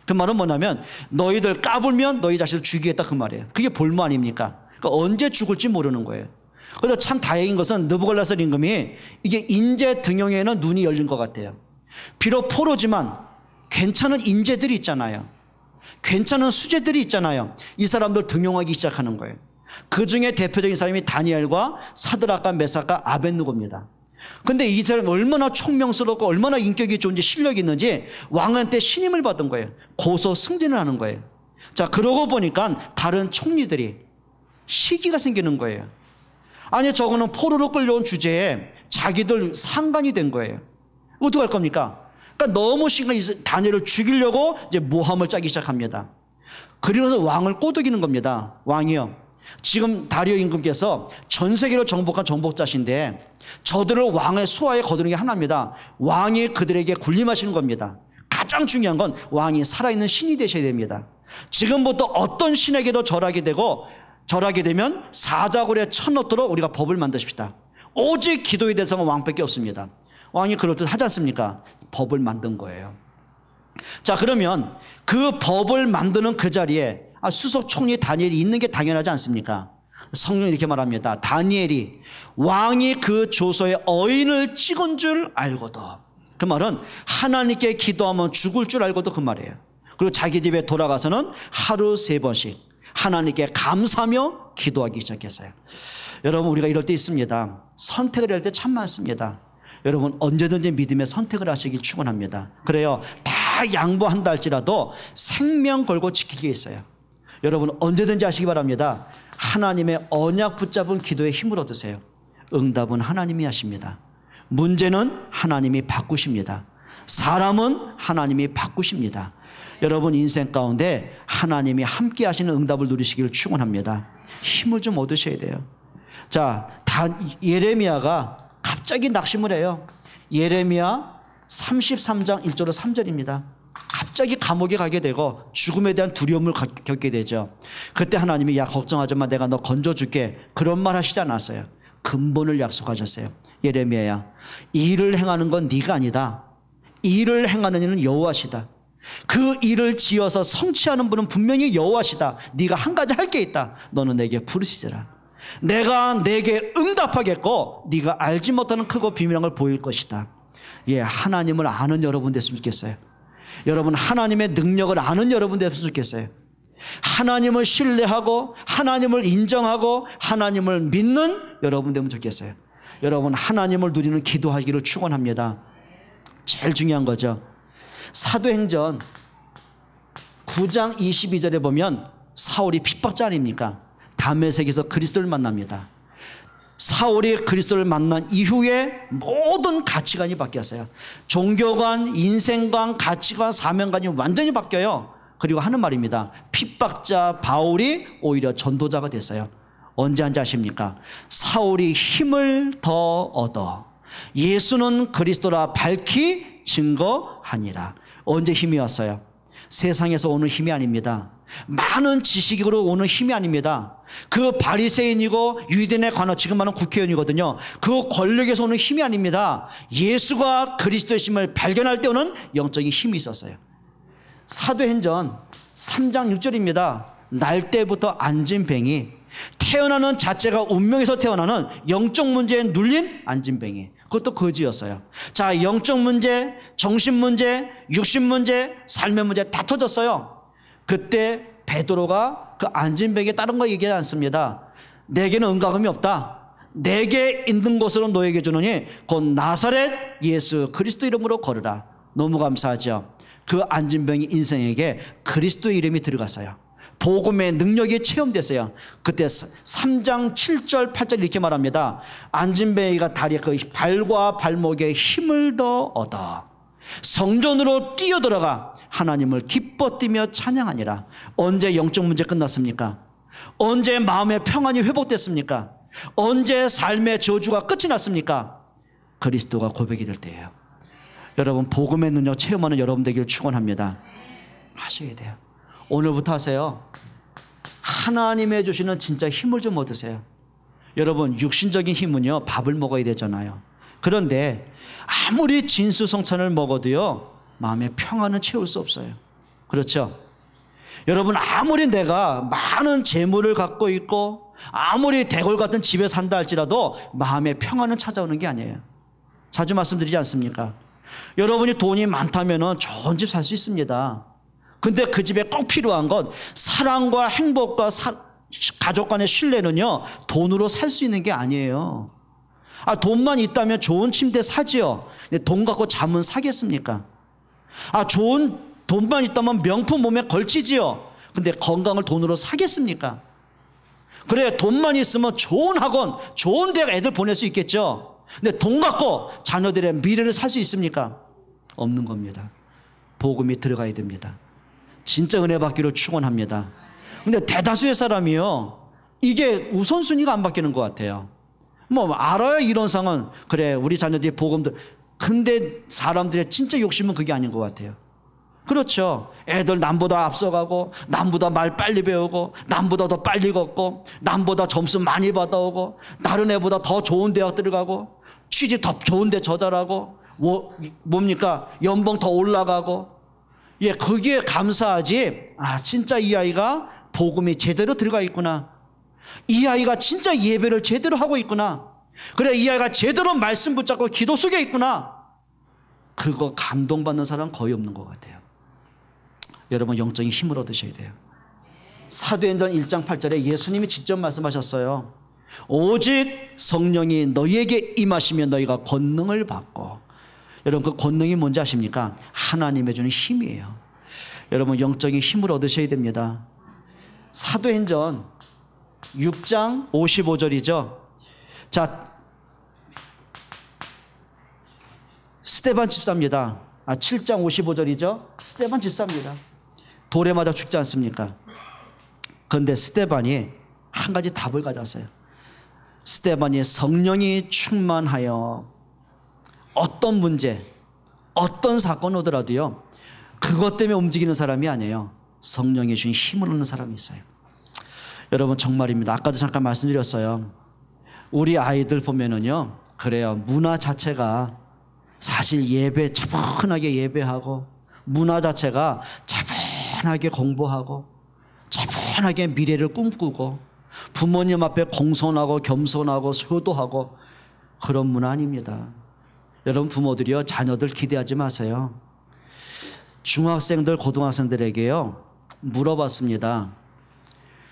그 말은 뭐냐면 너희들 까불면 너희 자식을 죽이겠다 그 말이에요. 그게 볼모 아닙니까? 그러니까 언제 죽을지 모르는 거예요. 그래서 참 다행인 것은 느부갓네살 임금이 이게 인재 등용에는 눈이 열린 것 같아요. 비록 포로지만 괜찮은 인재들이 있잖아요. 괜찮은 수재들이 있잖아요. 이 사람들 등용하기 시작하는 거예요. 그 중에 대표적인 사람이 다니엘과 사드락과 메삭과 아벳느고입니다. 근데 이 사람이 얼마나 총명스럽고 얼마나 인격이 좋은지, 실력이 있는지 왕한테 신임을 받은 거예요. 고소 승진을 하는 거예요. 자, 그러고 보니까 다른 총리들이 시기가 생기는 거예요. 아니, 저거는 포로로 끌려온 주제에 자기들 상관이 된 거예요. 어떻게 할 겁니까? 그러니까 너무 심각해서 다니엘을 죽이려고 이제 모함을 짜기 시작합니다. 그러면서 왕을 꼬드기는 겁니다. 왕이요, 지금 다리오 임금께서 전 세계를 정복한 정복자신데 저들을 왕의 수하에 거두는 게 하나입니다. 왕이 그들에게 군림하시는 겁니다. 가장 중요한 건 왕이 살아있는 신이 되셔야 됩니다. 지금부터 어떤 신에게도 절하게 되면 사자굴에 쳐넣도록 우리가 법을 만드십시다. 오직 기도의 대상은 왕밖에 없습니다. 왕이 그렇듯 하지 않습니까? 법을 만든 거예요. 자, 그러면 그 법을 만드는 그 자리에 수석 총리 다니엘이 있는 게 당연하지 않습니까? 성경이 이렇게 말합니다. 다니엘이 왕이 그 조서에 어인을 찍은 줄 알고도, 그 말은 하나님께 기도하면 죽을 줄 알고도 그 말이에요. 그리고 자기 집에 돌아가서는 하루 3번씩 하나님께 감사하며 기도하기 시작했어요. 여러분, 우리가 이럴 때 있습니다. 선택을 할 때 참 많습니다. 여러분, 언제든지 믿음의 선택을 하시길 축원합니다. 그래요, 다 양보한다 할지라도 생명 걸고 지킬 게 있어요. 여러분, 언제든지 하시기 바랍니다. 하나님의 언약 붙잡은 기도에 힘을 얻으세요. 응답은 하나님이 하십니다. 문제는 하나님이 바꾸십니다. 사람은 하나님이 바꾸십니다. 여러분 인생 가운데 하나님이 함께 하시는 응답을 누리시기를 축원합니다. 힘을 좀 얻으셔야 돼요. 자, 예레미야가 갑자기 낙심을 해요. 예레미야 33장 1절로 3절입니다. 갑자기 감옥에 가게 되고 죽음에 대한 두려움을 겪게 되죠. 그때 하나님이 야, 걱정하지 마, 내가 너 건져줄게, 그런 말 하시지 않았어요. 근본을 약속하셨어요. 예레미야야, 이 일을 행하는 건 네가 아니다. 이 일을 행하는 이는 여호와시다. 그 일을 지어서 성취하는 분은 분명히 여호와시다. 네가 한 가지 할 게 있다. 너는 내게 부르시더라. 내가 내게 응답하겠고 네가 알지 못하는 크고 비밀한 걸 보일 것이다. 예, 하나님을 아는 여러분 됐으면 좋겠어요. 여러분 하나님의 능력을 아는 여러분 되었으면 좋겠어요. 하나님을 신뢰하고 하나님을 인정하고 하나님을 믿는 여러분 되면 좋겠어요. 여러분 하나님을 누리는 기도하기를 축원합니다. 제일 중요한 거죠. 사도행전 9장 22절에 보면 사울이 핍박자 아닙니까? 다메섹에서 그리스도를 만납니다. 사울이 그리스도를 만난 이후에 모든 가치관이 바뀌었어요. 종교관, 인생관, 가치관, 사명관이 완전히 바뀌어요. 그리고 하는 말입니다. 핍박자 바울이 오히려 전도자가 됐어요. 언제 한지 아십니까? 사울이 힘을 더 얻어 예수는 그리스도라 밝히 증거하니라. 언제 힘이 왔어요? 세상에서 오는 힘이 아닙니다. 많은 지식으로 오는 힘이 아닙니다. 그 바리새인이고 유대인에 관한 지금 말하는 국회의원이거든요. 그 권력에서 오는 힘이 아닙니다. 예수가 그리스도의 힘을 발견할 때 오는 영적인 힘이 있었어요. 사도행전 3장 6절입니다. 날 때부터 안진뱅이, 태어나는 자체가 운명에서 태어나는 영적 문제에 눌린 안진뱅이, 그것도 거지였어요. 자, 영적 문제, 정신 문제, 육신 문제, 삶의 문제 다 터졌어요. 그때 베드로가 그 안진뱅이에 다른 거 얘기하지 않습니다. 내게는 은과금이 없다. 내게 있는 것으로 너에게 주노니 곧 나사렛 예수 그리스도 이름으로 걸으라. 너무 감사하죠. 그 안진뱅이 인생에게 그리스도의 이름이 들어갔어요. 복음의 능력이 체험됐어요. 그때 3장 7절 8절 이렇게 말합니다. 안진뱅이가 다리에 그 발과 발목에 힘을 더 얻어 성전으로 뛰어들어가 하나님을 기뻐 뛰며 찬양하니라. 언제 영적 문제 끝났습니까? 언제 마음의 평안이 회복됐습니까? 언제 삶의 저주가 끝이 났습니까? 그리스도가 고백이 될 때예요. 여러분 복음의 능력 체험하는 여러분 되길 축원합니다. 하셔야 돼요. 오늘부터 하세요. 하나님이 주시는 진짜 힘을 좀 얻으세요. 여러분 육신적인 힘은요 밥을 먹어야 되잖아요. 그런데 아무리 진수성찬을 먹어도요 마음의 평안은 채울 수 없어요. 그렇죠? 여러분 아무리 내가 많은 재물을 갖고 있고 아무리 대궐 같은 집에 산다 할지라도 마음의 평안은 찾아오는 게 아니에요. 자주 말씀드리지 않습니까? 여러분이 돈이 많다면 좋은 집 살 수 있습니다. 근데 그 집에 꼭 필요한 건 사랑과 행복과 가족 간의 신뢰는요 돈으로 살 수 있는 게 아니에요. 돈만 있다면 좋은 침대 사지요. 근데 돈 갖고 잠은 사겠습니까? 좋은 돈만 있다면 명품 몸에 걸치지요. 근데 건강을 돈으로 사겠습니까? 그래 돈만 있으면 좋은 학원, 좋은 대학 애들 보낼 수 있겠죠. 근데 돈 갖고 자녀들의 미래를 살 수 있습니까? 없는 겁니다. 복음이 들어가야 됩니다. 진짜 은혜 받기를 축원합니다. 근데 대다수의 사람이요 이게 우선순위가 안 바뀌는 것 같아요. 뭐 알아요 이런 상황. 그래 우리 자녀들이 복음들. 근데 사람들의 진짜 욕심은 그게 아닌 것 같아요. 그렇죠. 애들 남보다 앞서가고 남보다 말 빨리 배우고 남보다 더 빨리 걷고 남보다 점수 많이 받아오고 다른 애보다 더 좋은 대학 들어가고 취직 더 좋은 데 저달하고 뭡니까 연봉 더 올라가고. 예, 그게 감사하지. 진짜 이 아이가 복음이 제대로 들어가 있구나. 이 아이가 진짜 예배를 제대로 하고 있구나. 그래 이 아이가 제대로 말씀 붙잡고 기도 속에 있구나. 그거 감동받는 사람 거의 없는 것 같아요. 여러분 영적인 힘을 얻으셔야 돼요. 사도행전 1장 8절에 예수님이 직접 말씀하셨어요. 오직 성령이 너희에게 임하시면 너희가 권능을 받고. 여러분 그 권능이 뭔지 아십니까? 하나님의 주는 힘이에요. 여러분 영적인 힘을 얻으셔야 됩니다. 사도행전 6장 55절이죠. 자, 스데반 집사입니다. 7장 55절이죠. 스데반 집사입니다. 돌에 맞아 죽지 않습니까? 그런데 스데반이 한 가지 답을 가졌어요. 스데반이 성령이 충만하여 어떤 문제, 어떤 사건 오더라도요 그것 때문에 움직이는 사람이 아니에요. 성령이 주신 힘을 얻는 사람이 있어요. 여러분 정말입니다. 아까도 잠깐 말씀드렸어요. 우리 아이들 보면은요 그래요 문화 자체가 사실 예배 차분하게 예배하고 문화 자체가 차분하게 공부하고 차분하게 미래를 꿈꾸고 부모님 앞에 공손하고 겸손하고 효도하고 그런 문화 아닙니다. 여러분 부모들이요 자녀들 기대하지 마세요. 중학생들, 고등학생들에게요 물어봤습니다.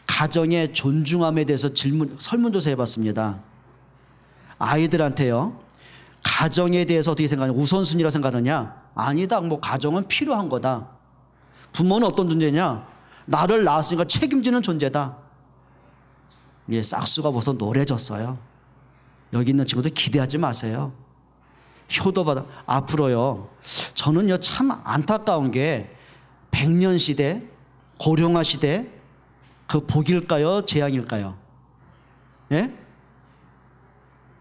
가정의 존중함에 대해서 설문조사 해봤습니다. 아이들한테요, 가정에 대해서 어떻게 생각하냐? 우선순위라고 생각하느냐? 아니다. 뭐 가정은 필요한 거다. 부모는 어떤 존재냐? 나를 낳았으니까 책임지는 존재다. 예, 싹수가 벌써 노래졌어요. 여기 있는 친구들 기대하지 마세요. 효도받아. 앞으로요, 저는요 참 안타까운 게 백년 시대, 고령화 시대, 그 복일까요? 재앙일까요? 예?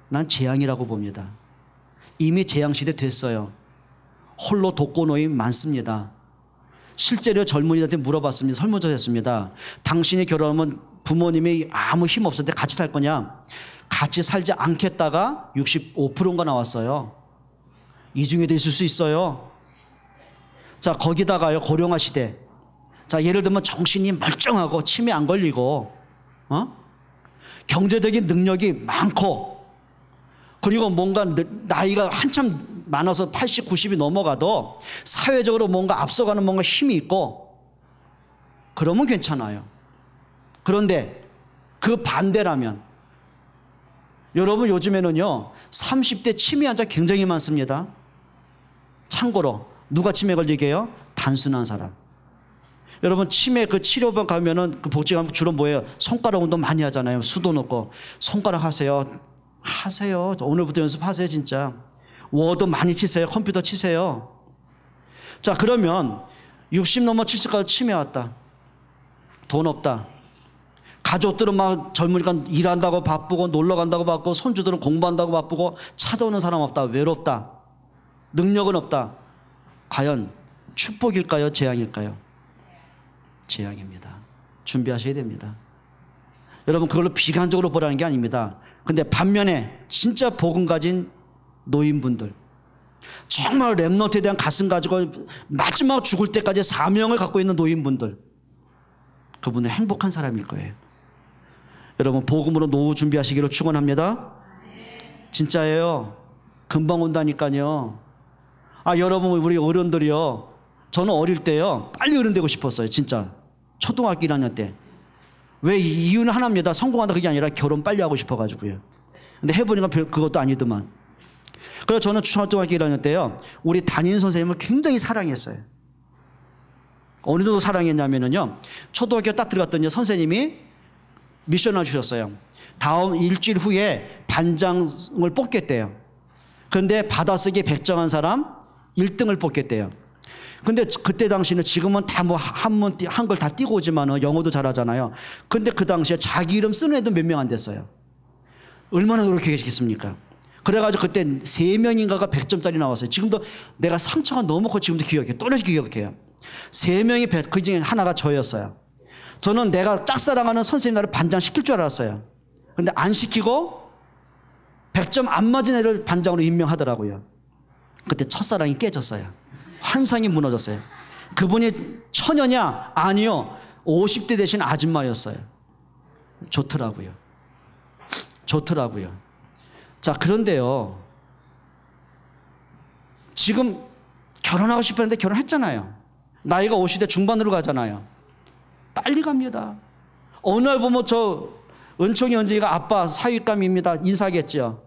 난 재앙이라고 봅니다. 이미 재앙시대 됐어요. 홀로 독거노인 많습니다. 실제로 젊은이들한테 물어봤습니다. 설문조사 했습니다. 당신이 결혼하면 부모님이 아무 힘 없을 때 같이 살 거냐? 같이 살지 않겠다가 65%가 나왔어요. 이 중에도 있을 수 있어요. 자, 거기다가요, 고령화 시대. 자, 예를 들면 정신이 멀쩡하고 치매 안 걸리고, 경제적인 능력이 많고, 그리고 뭔가 나이가 한참 많아서 80, 90이 넘어가도 사회적으로 뭔가 앞서가는 뭔가 힘이 있고, 그러면 괜찮아요. 그런데 그 반대라면, 여러분 요즘에는요 30대 치매 환자 굉장히 많습니다. 참고로 누가 치매 걸리게 해요? 단순한 사람. 여러분 치매 그 치료방 가면은 그 복지관 주로 뭐예요? 손가락 운동 많이 하잖아요. 수도 넣고. 손가락 하세요. 하세요. 오늘부터 연습하세요. 진짜 워드 많이 치세요. 컴퓨터 치세요. 자, 그러면 60 넘어 70까지 치매 왔다. 돈 없다. 가족들은 막 젊으니까 일한다고 바쁘고 놀러 간다고 바쁘고 손주들은 공부한다고 바쁘고 찾아오는 사람 없다. 외롭다. 능력은 없다. 과연 축복일까요? 재앙일까요? 재앙입니다. 준비하셔야 됩니다. 여러분 그걸로 비관적으로 보라는 게 아닙니다. 근데 반면에 진짜 복음 가진 노인분들, 정말 렘넌트에 대한 가슴 가지고 마지막 죽을 때까지 사명을 갖고 있는 노인분들, 그분은 행복한 사람일 거예요. 여러분 복음으로 노후 준비하시기를 축원합니다. 진짜예요. 금방 온다니까요. 아, 여러분 우리 어른들이요, 저는 어릴 때요 빨리 어른 되고 싶었어요. 진짜 초등학교 1학년 때. 왜? 이유는 하나입니다. 성공한다 그게 아니라 결혼 빨리 하고 싶어가지고요. 근데 해보니까 그것도 아니더만. 그래서 저는 초등학교 1학년 때요 우리 담임 선생님을 굉장히 사랑했어요. 어느 정도 사랑했냐면요, 초등학교 딱 들어갔더니 선생님이 미션을 주셨어요. 다음 일주일 후에 반장을 뽑겠대요. 그런데 받아쓰기 100점 한 사람 1등을 뽑겠대요. 근데 그때 당시는, 지금은 다 뭐 한문 한글 다 띄고 오지만 영어도 잘하잖아요. 근데 그 당시에 자기 이름 쓰는 애도 몇 명 안 됐어요. 얼마나 그렇게 계시겠습니까? 그래가지고 그때 3명인가가 100점짜리 나왔어요. 지금도 내가 상처가 너무 커 지금도 기억해요. 또렷이 기억해요. 3명이 그 중에 하나가 저였어요. 저는 내가 짝사랑하는 선생님 나를 반장 시킬 줄 알았어요. 근데 안 시키고 100점 안 맞은 애를 반장으로 임명하더라고요. 그때 첫사랑이 깨졌어요. 환상이 무너졌어요. 그분이 처녀냐? 아니요. 50대 대신 아줌마였어요. 좋더라고요. 좋더라고요. 자, 그런데요, 지금 결혼하고 싶었는데 결혼했잖아요. 나이가 50대 중반으로 가잖아요. 빨리 갑니다. 어느 날 보면 저 은총이 언제가 아빠 사윗감입니다 인사하겠죠.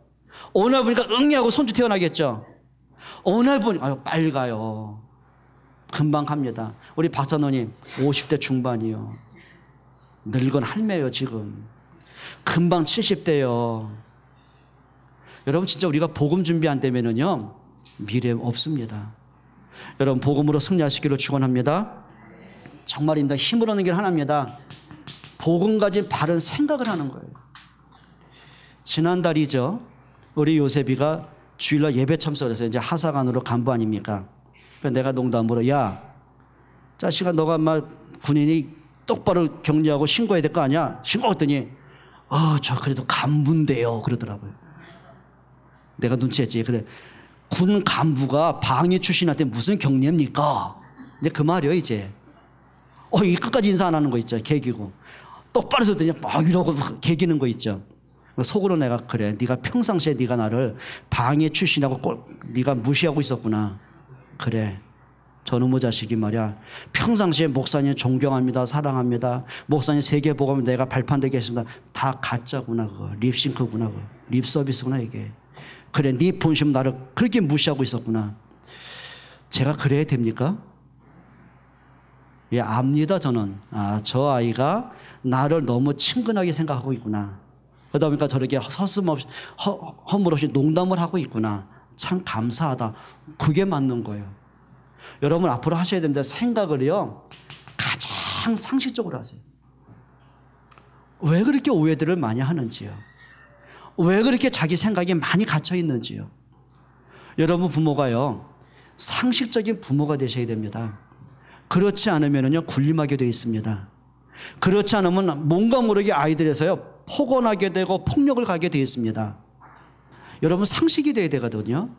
어느 날 보니까 응애하고 손주 태어나겠죠. 어느 날 보니 아유 빨리 가요. 금방 갑니다. 우리 박찬호님 50대 중반이요. 늙은 할매요 지금. 금방 70대요. 여러분 진짜 우리가 복음 준비 안 되면은요 미래 없습니다. 여러분 복음으로 승리하시기를 축원합니다. 정말입니다. 힘을 얻는 길 하나입니다. 복음 가진 바른 생각을 하는 거예요. 지난달이죠. 우리 요셉이가 주일날 예배 참석해서 이제 하사관으로 간부 아닙니까? 그래서 내가 농담으로 야, 자식아 너가 막 군인이 똑바로 격리하고 신고해야 될 거 아니야? 신고했더니 저 그래도 간부인데요 그러더라고요. 내가 눈치했지. 그래, 군 간부가 방위 출신한테 무슨 격리입니까? 이제 그 말이요 이제. 이 끝까지 인사 안 하는 거 있죠. 개기고 똑바로 서더니 막 이러고 개기는 거 있죠. 속으로 내가 그래, 네가 평상시에 네가 나를 방해 출신하고 네가 무시하고 있었구나. 그래, 저놈의 자식이 말이야 평상시에 목사님 존경합니다, 사랑합니다, 목사님 세계복음 내가 발판되게 했습니다. 다 가짜구나. 그거 립싱크구나. 그거 립서비스구나. 이게 그래 네 본심 나를 그렇게 무시하고 있었구나. 제가 그래야 됩니까? 예, 압니다. 저는 저 아이가 나를 너무 친근하게 생각하고 있구나. 그러다 보니까 저렇게 서슴없이 허물없이 농담을 하고 있구나. 참 감사하다. 그게 맞는 거예요. 여러분 앞으로 하셔야 됩니다. 생각을요 가장 상식적으로 하세요. 왜 그렇게 오해들을 많이 하는지요. 왜 그렇게 자기 생각이 많이 갇혀 있는지요. 여러분 부모가요 상식적인 부모가 되셔야 됩니다. 그렇지 않으면요 군림하게 되어 있습니다. 그렇지 않으면 뭔가 모르게 아이들에서요 폭언하게 되고 폭력을 가게 되어 있습니다. 여러분 상식이 돼야 되거든요.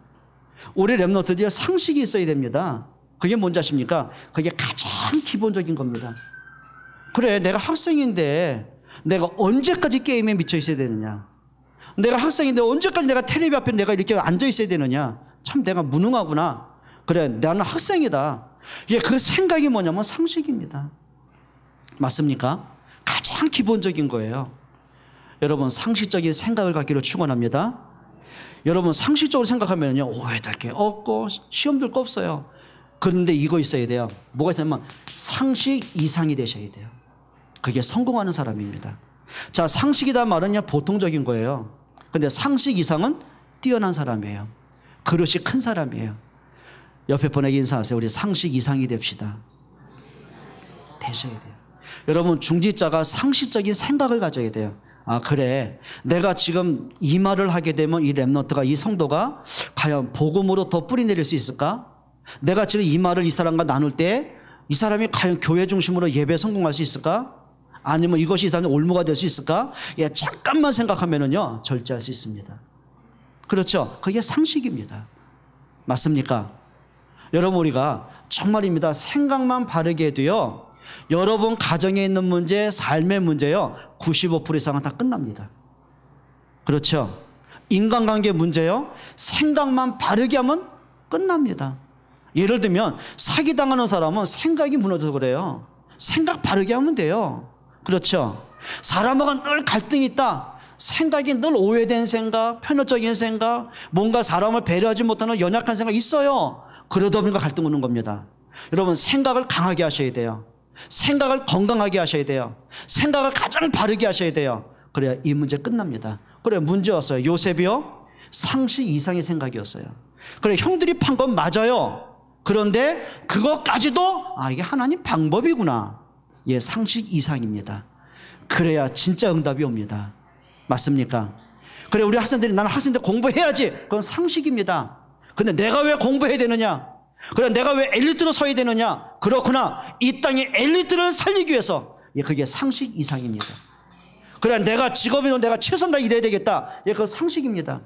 우리 랩런트들이 상식이 있어야 됩니다. 그게 뭔지 아십니까? 그게 가장 기본적인 겁니다. 그래 내가 학생인데 내가 언제까지 게임에 미쳐 있어야 되느냐. 내가 학생인데 언제까지 내가 텔레비 앞에 내가 이렇게 앉아 있어야 되느냐. 참 내가 무능하구나. 그래 나는 학생이다. 예, 그 생각이 뭐냐면 상식입니다. 맞습니까? 가장 기본적인 거예요. 여러분 상식적인 생각을 갖기를 축원합니다. 여러분 상식적으로 생각하면요 오해될 게 없고 시험 들 거 없어요. 그런데 이거 있어야 돼요. 뭐가 있냐면 상식 이상이 되셔야 돼요. 그게 성공하는 사람입니다. 자 상식이다 말은요 보통적인 거예요. 근데 상식 이상은 뛰어난 사람이에요. 그릇이 큰 사람이에요. 옆에 분에게 인사하세요. 우리 상식 이상이 됩시다. 되셔야 돼요. 여러분 중지자가 상식적인 생각을 가져야 돼요. 그래 내가 지금 이 말을 하게 되면 이 랩런트가 이 성도가 과연 복음으로 더 뿌리 내릴 수 있을까? 내가 지금 이 말을 이 사람과 나눌 때 이 사람이 과연 교회 중심으로 예배 성공할 수 있을까? 아니면 이것이 이 사람의 올무가 될 수 있을까? 예, 잠깐만 생각하면은요 절제할 수 있습니다. 그렇죠? 그게 상식입니다. 맞습니까? 여러분 우리가 정말입니다. 생각만 바르게 해도요 여러분 가정에 있는 문제, 삶의 문제요 95% 이상은 다 끝납니다. 그렇죠? 인간관계 문제요 생각만 바르게 하면 끝납니다. 예를 들면 사기당하는 사람은 생각이 무너져서 그래요. 생각 바르게 하면 돼요. 그렇죠? 사람하고 늘 갈등이 있다. 생각이 늘 오해된 생각, 편협적인 생각, 뭔가 사람을 배려하지 못하는 연약한 생각 있어요. 그러다 보니까 갈등 오는 겁니다. 여러분 생각을 강하게 하셔야 돼요. 생각을 건강하게 하셔야 돼요. 생각을 가장 바르게 하셔야 돼요. 그래야 이 문제 끝납니다. 그래 문제 왔어요. 요셉이요 상식 이상의 생각이었어요. 그래 형들이 판 건 맞아요. 그런데 그것까지도 이게 하나님 방법이구나. 예, 상식 이상입니다. 그래야 진짜 응답이 옵니다. 맞습니까? 그래 우리 학생들이 나는 학생들 공부해야지. 그건 상식입니다. 근데 내가 왜 공부해야 되느냐? 그래 내가 왜 엘리트로 서야 되느냐? 그렇구나. 이 땅의 엘리트를 살리기 위해서 그게 상식 이상입니다. 그래 내가 직업이면 내가 최선 다 일해야 되겠다. 그건 상식입니다.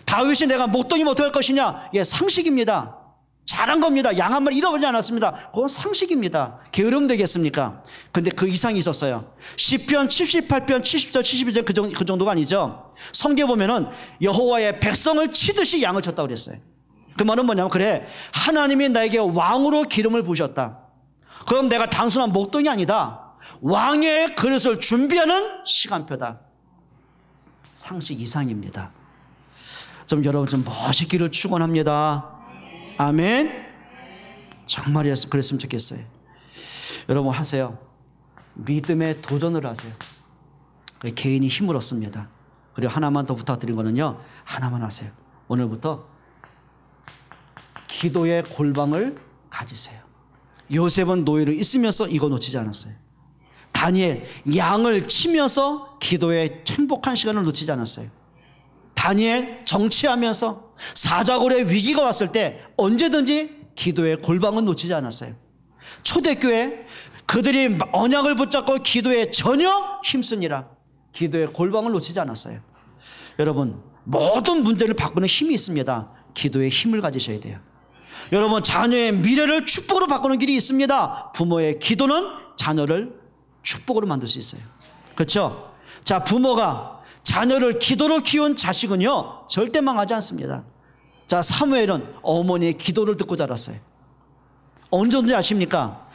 다윗이 내가 목동이면 어떻게 할 것이냐? 상식입니다. 잘한 겁니다. 양 한 마리 잃어버리지 않았습니다. 그건 상식입니다. 게으름 되겠습니까? 근데 그 이상이 있었어요. 시편 78편 70절 72절 그 정도가 아니죠. 성경에 보면은 여호와의 백성을 치듯이 양을 쳤다고 그랬어요. 그 말은 뭐냐면 그래 하나님이 나에게 왕으로 기름을 부으셨다. 그럼 내가 단순한 목동이 아니다. 왕의 그릇을 준비하는 시간표다. 상식 이상입니다. 좀 여러분 좀 멋있기를 축원합니다. 아멘. 정말 그랬으면 좋겠어요. 여러분 하세요. 믿음의 도전을 하세요. 개인이 힘을 얻습니다. 그리고 하나만 더 부탁드린 거는요 하나만 하세요. 오늘부터 기도의 골방을 가지세요. 요셉은 노예로 있으면서 이거 놓치지 않았어요. 다니엘 양을 치면서 기도의 행복한 시간을 놓치지 않았어요. 다니엘 정치하면서 사자굴의 위기가 왔을 때 언제든지 기도의 골방은 놓치지 않았어요. 초대교회 그들이 언약을 붙잡고 기도에 전혀 힘쓰니라 기도의 골방을 놓치지 않았어요. 여러분 모든 문제를 바꾸는 힘이 있습니다. 기도의 힘을 가지셔야 돼요. 여러분 자녀의 미래를 축복으로 바꾸는 길이 있습니다. 부모의 기도는 자녀를 축복으로 만들 수 있어요. 그렇죠? 자 부모가 자녀를 기도로 키운 자식은요 절대 망하지 않습니다. 자 사무엘은 어머니의 기도를 듣고 자랐어요. 어느 정도인지 아십니까?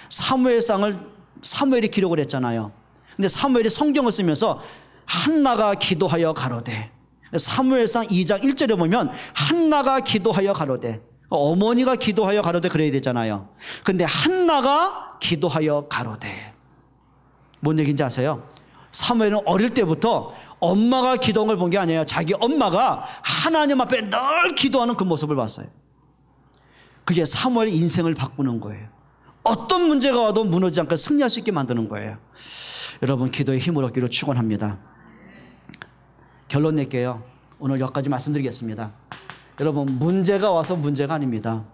사무엘이 기록을 했잖아요. 근데 사무엘이 성경을 쓰면서 한나가 기도하여 가로되, 사무엘상 2장 1절에 보면 한나가 기도하여 가로되, 어머니가 기도하여 가로되 그래야 되잖아요. 근데 한나가 기도하여 가로되, 뭔 얘기인지 아세요? 사무엘은 어릴 때부터 엄마가 기도한 걸 본 게 아니에요. 자기 엄마가 하나님 앞에 늘 기도하는 그 모습을 봤어요. 그게 사무엘의 인생을 바꾸는 거예요. 어떤 문제가 와도 무너지지 않고 승리할 수 있게 만드는 거예요. 여러분, 기도의 힘을 얻기를 축원합니다. 결론 낼게요. 오늘 여기까지 말씀드리겠습니다. 여러분, 문제가 와서 문제가 아닙니다.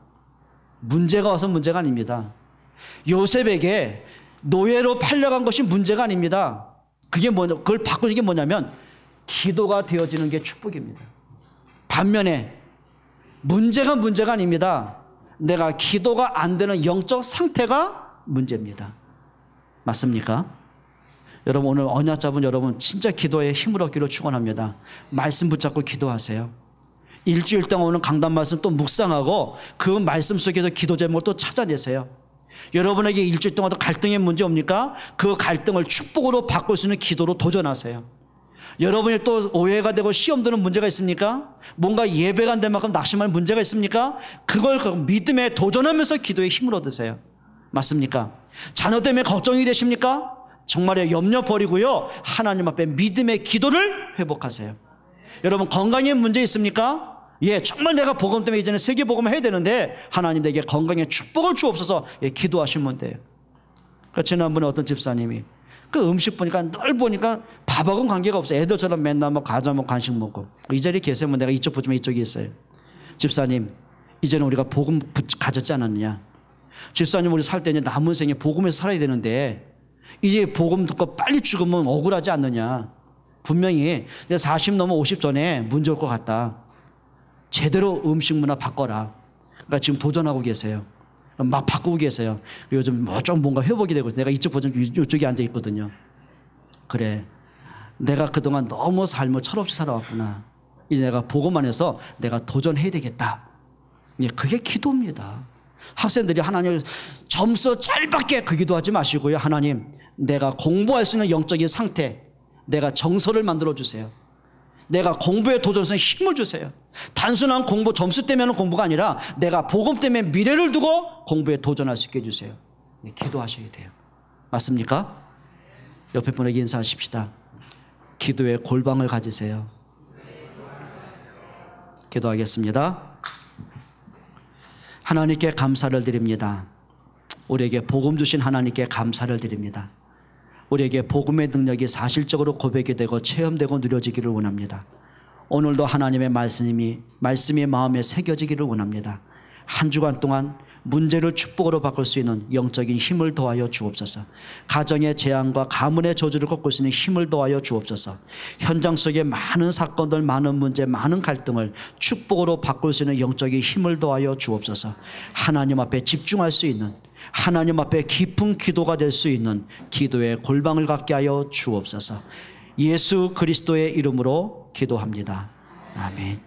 문제가 와서 문제가 아닙니다. 요셉에게 노예로 팔려간 것이 문제가 아닙니다. 그걸 바꾸는 게 뭐냐면 기도가 되어지는 게 축복입니다. 반면에 문제가 아닙니다. 내가 기도가 안 되는 영적 상태가 문제입니다. 맞습니까? 여러분, 오늘 언약 잡은 여러분 진짜 기도에 힘을 얻기를 축원합니다. 말씀 붙잡고 기도하세요. 일주일 동안 오는 강단 말씀 또 묵상하고 그 말씀 속에서 기도 제목을 또 찾아내세요. 여러분에게 일주일 동안도 갈등의 문제 옵니까? 그 갈등을 축복으로 바꿀 수 있는 기도로 도전하세요. 여러분이 또 오해가 되고 시험 드는 문제가 있습니까? 뭔가 예배가 안 될 만큼 낙심할 문제가 있습니까? 그걸 믿음에 도전하면서 기도에 힘을 얻으세요. 맞습니까? 자녀 때문에 걱정이 되십니까? 정말요, 염려 버리고요, 하나님 앞에 믿음의 기도를 회복하세요. 여러분, 건강에 문제 있습니까? 예, 정말 내가 복음 때문에 이제는 세계 복음을 해야 되는데 하나님 내게 건강에 축복을 주옵소서. 예, 기도하시면 돼요. 그러니까 지난번에 어떤 집사님이 그 음식 보니까 늘 보니까 밥하고는 관계가 없어요. 애들처럼 맨날 뭐 과자 먹고 간식 먹고. 이 자리에 계시면 내가 이쪽 보지만 이쪽에 있어요. 집사님, 이제는 우리가 복음 가졌지 않았느냐? 집사님, 우리 살 때 이제 남은 생에 복음에서 살아야 되는데 이제 복음 듣고 빨리 죽으면 억울하지 않느냐? 분명히 40 넘어 50 전에 문제 올 것 같다. 제대로 음식 문화 바꿔라. 그러니까 지금 도전하고 계세요. 막 바꾸고 계세요. 요즘 뭐 좀 뭔가 회복이 되고 있어요. 내가 이쪽 보면 이쪽에 앉아 있거든요. 그래, 내가 그동안 너무 삶을 철없이 살아왔구나. 이제 내가 복음만 해서 내가 도전해야 되겠다. 그게 기도입니다. 학생들이 하나님 점수 잘 받게 그 기도하지 마시고요. 하나님, 내가 공부할 수 있는 영적인 상태, 내가 정서를 만들어 주세요. 내가 공부에 도전해서 힘을 주세요. 단순한 공부, 점수 때문에 하는 공부가 아니라 내가 복음 때문에 미래를 두고 공부에 도전할 수 있게 해주세요. 기도하셔야 돼요. 맞습니까? 옆에 분에게 인사하십시다. 기도의 골방을 가지세요. 기도하겠습니다. 하나님께 감사를 드립니다. 우리에게 복음 주신 하나님께 감사를 드립니다. 우리에게 복음의 능력이 사실적으로 고백이 되고 체험되고 누려지기를 원합니다. 오늘도 하나님의 말씀이 마음에 새겨지기를 원합니다. 한 주간 동안 문제를 축복으로 바꿀 수 있는 영적인 힘을 더하여 주옵소서. 가정의 재앙과 가문의 저주를 꺾을 수 있는 힘을 더하여 주옵소서. 현장 속에 많은 사건들, 많은 문제, 많은 갈등을 축복으로 바꿀 수 있는 영적인 힘을 더하여 주옵소서. 하나님 앞에 집중할 수 있는, 하나님 앞에 깊은 기도가 될 수 있는 기도의 골방을 갖게 하여 주옵소서. 예수 그리스도의 이름으로 기도합니다. 아멘.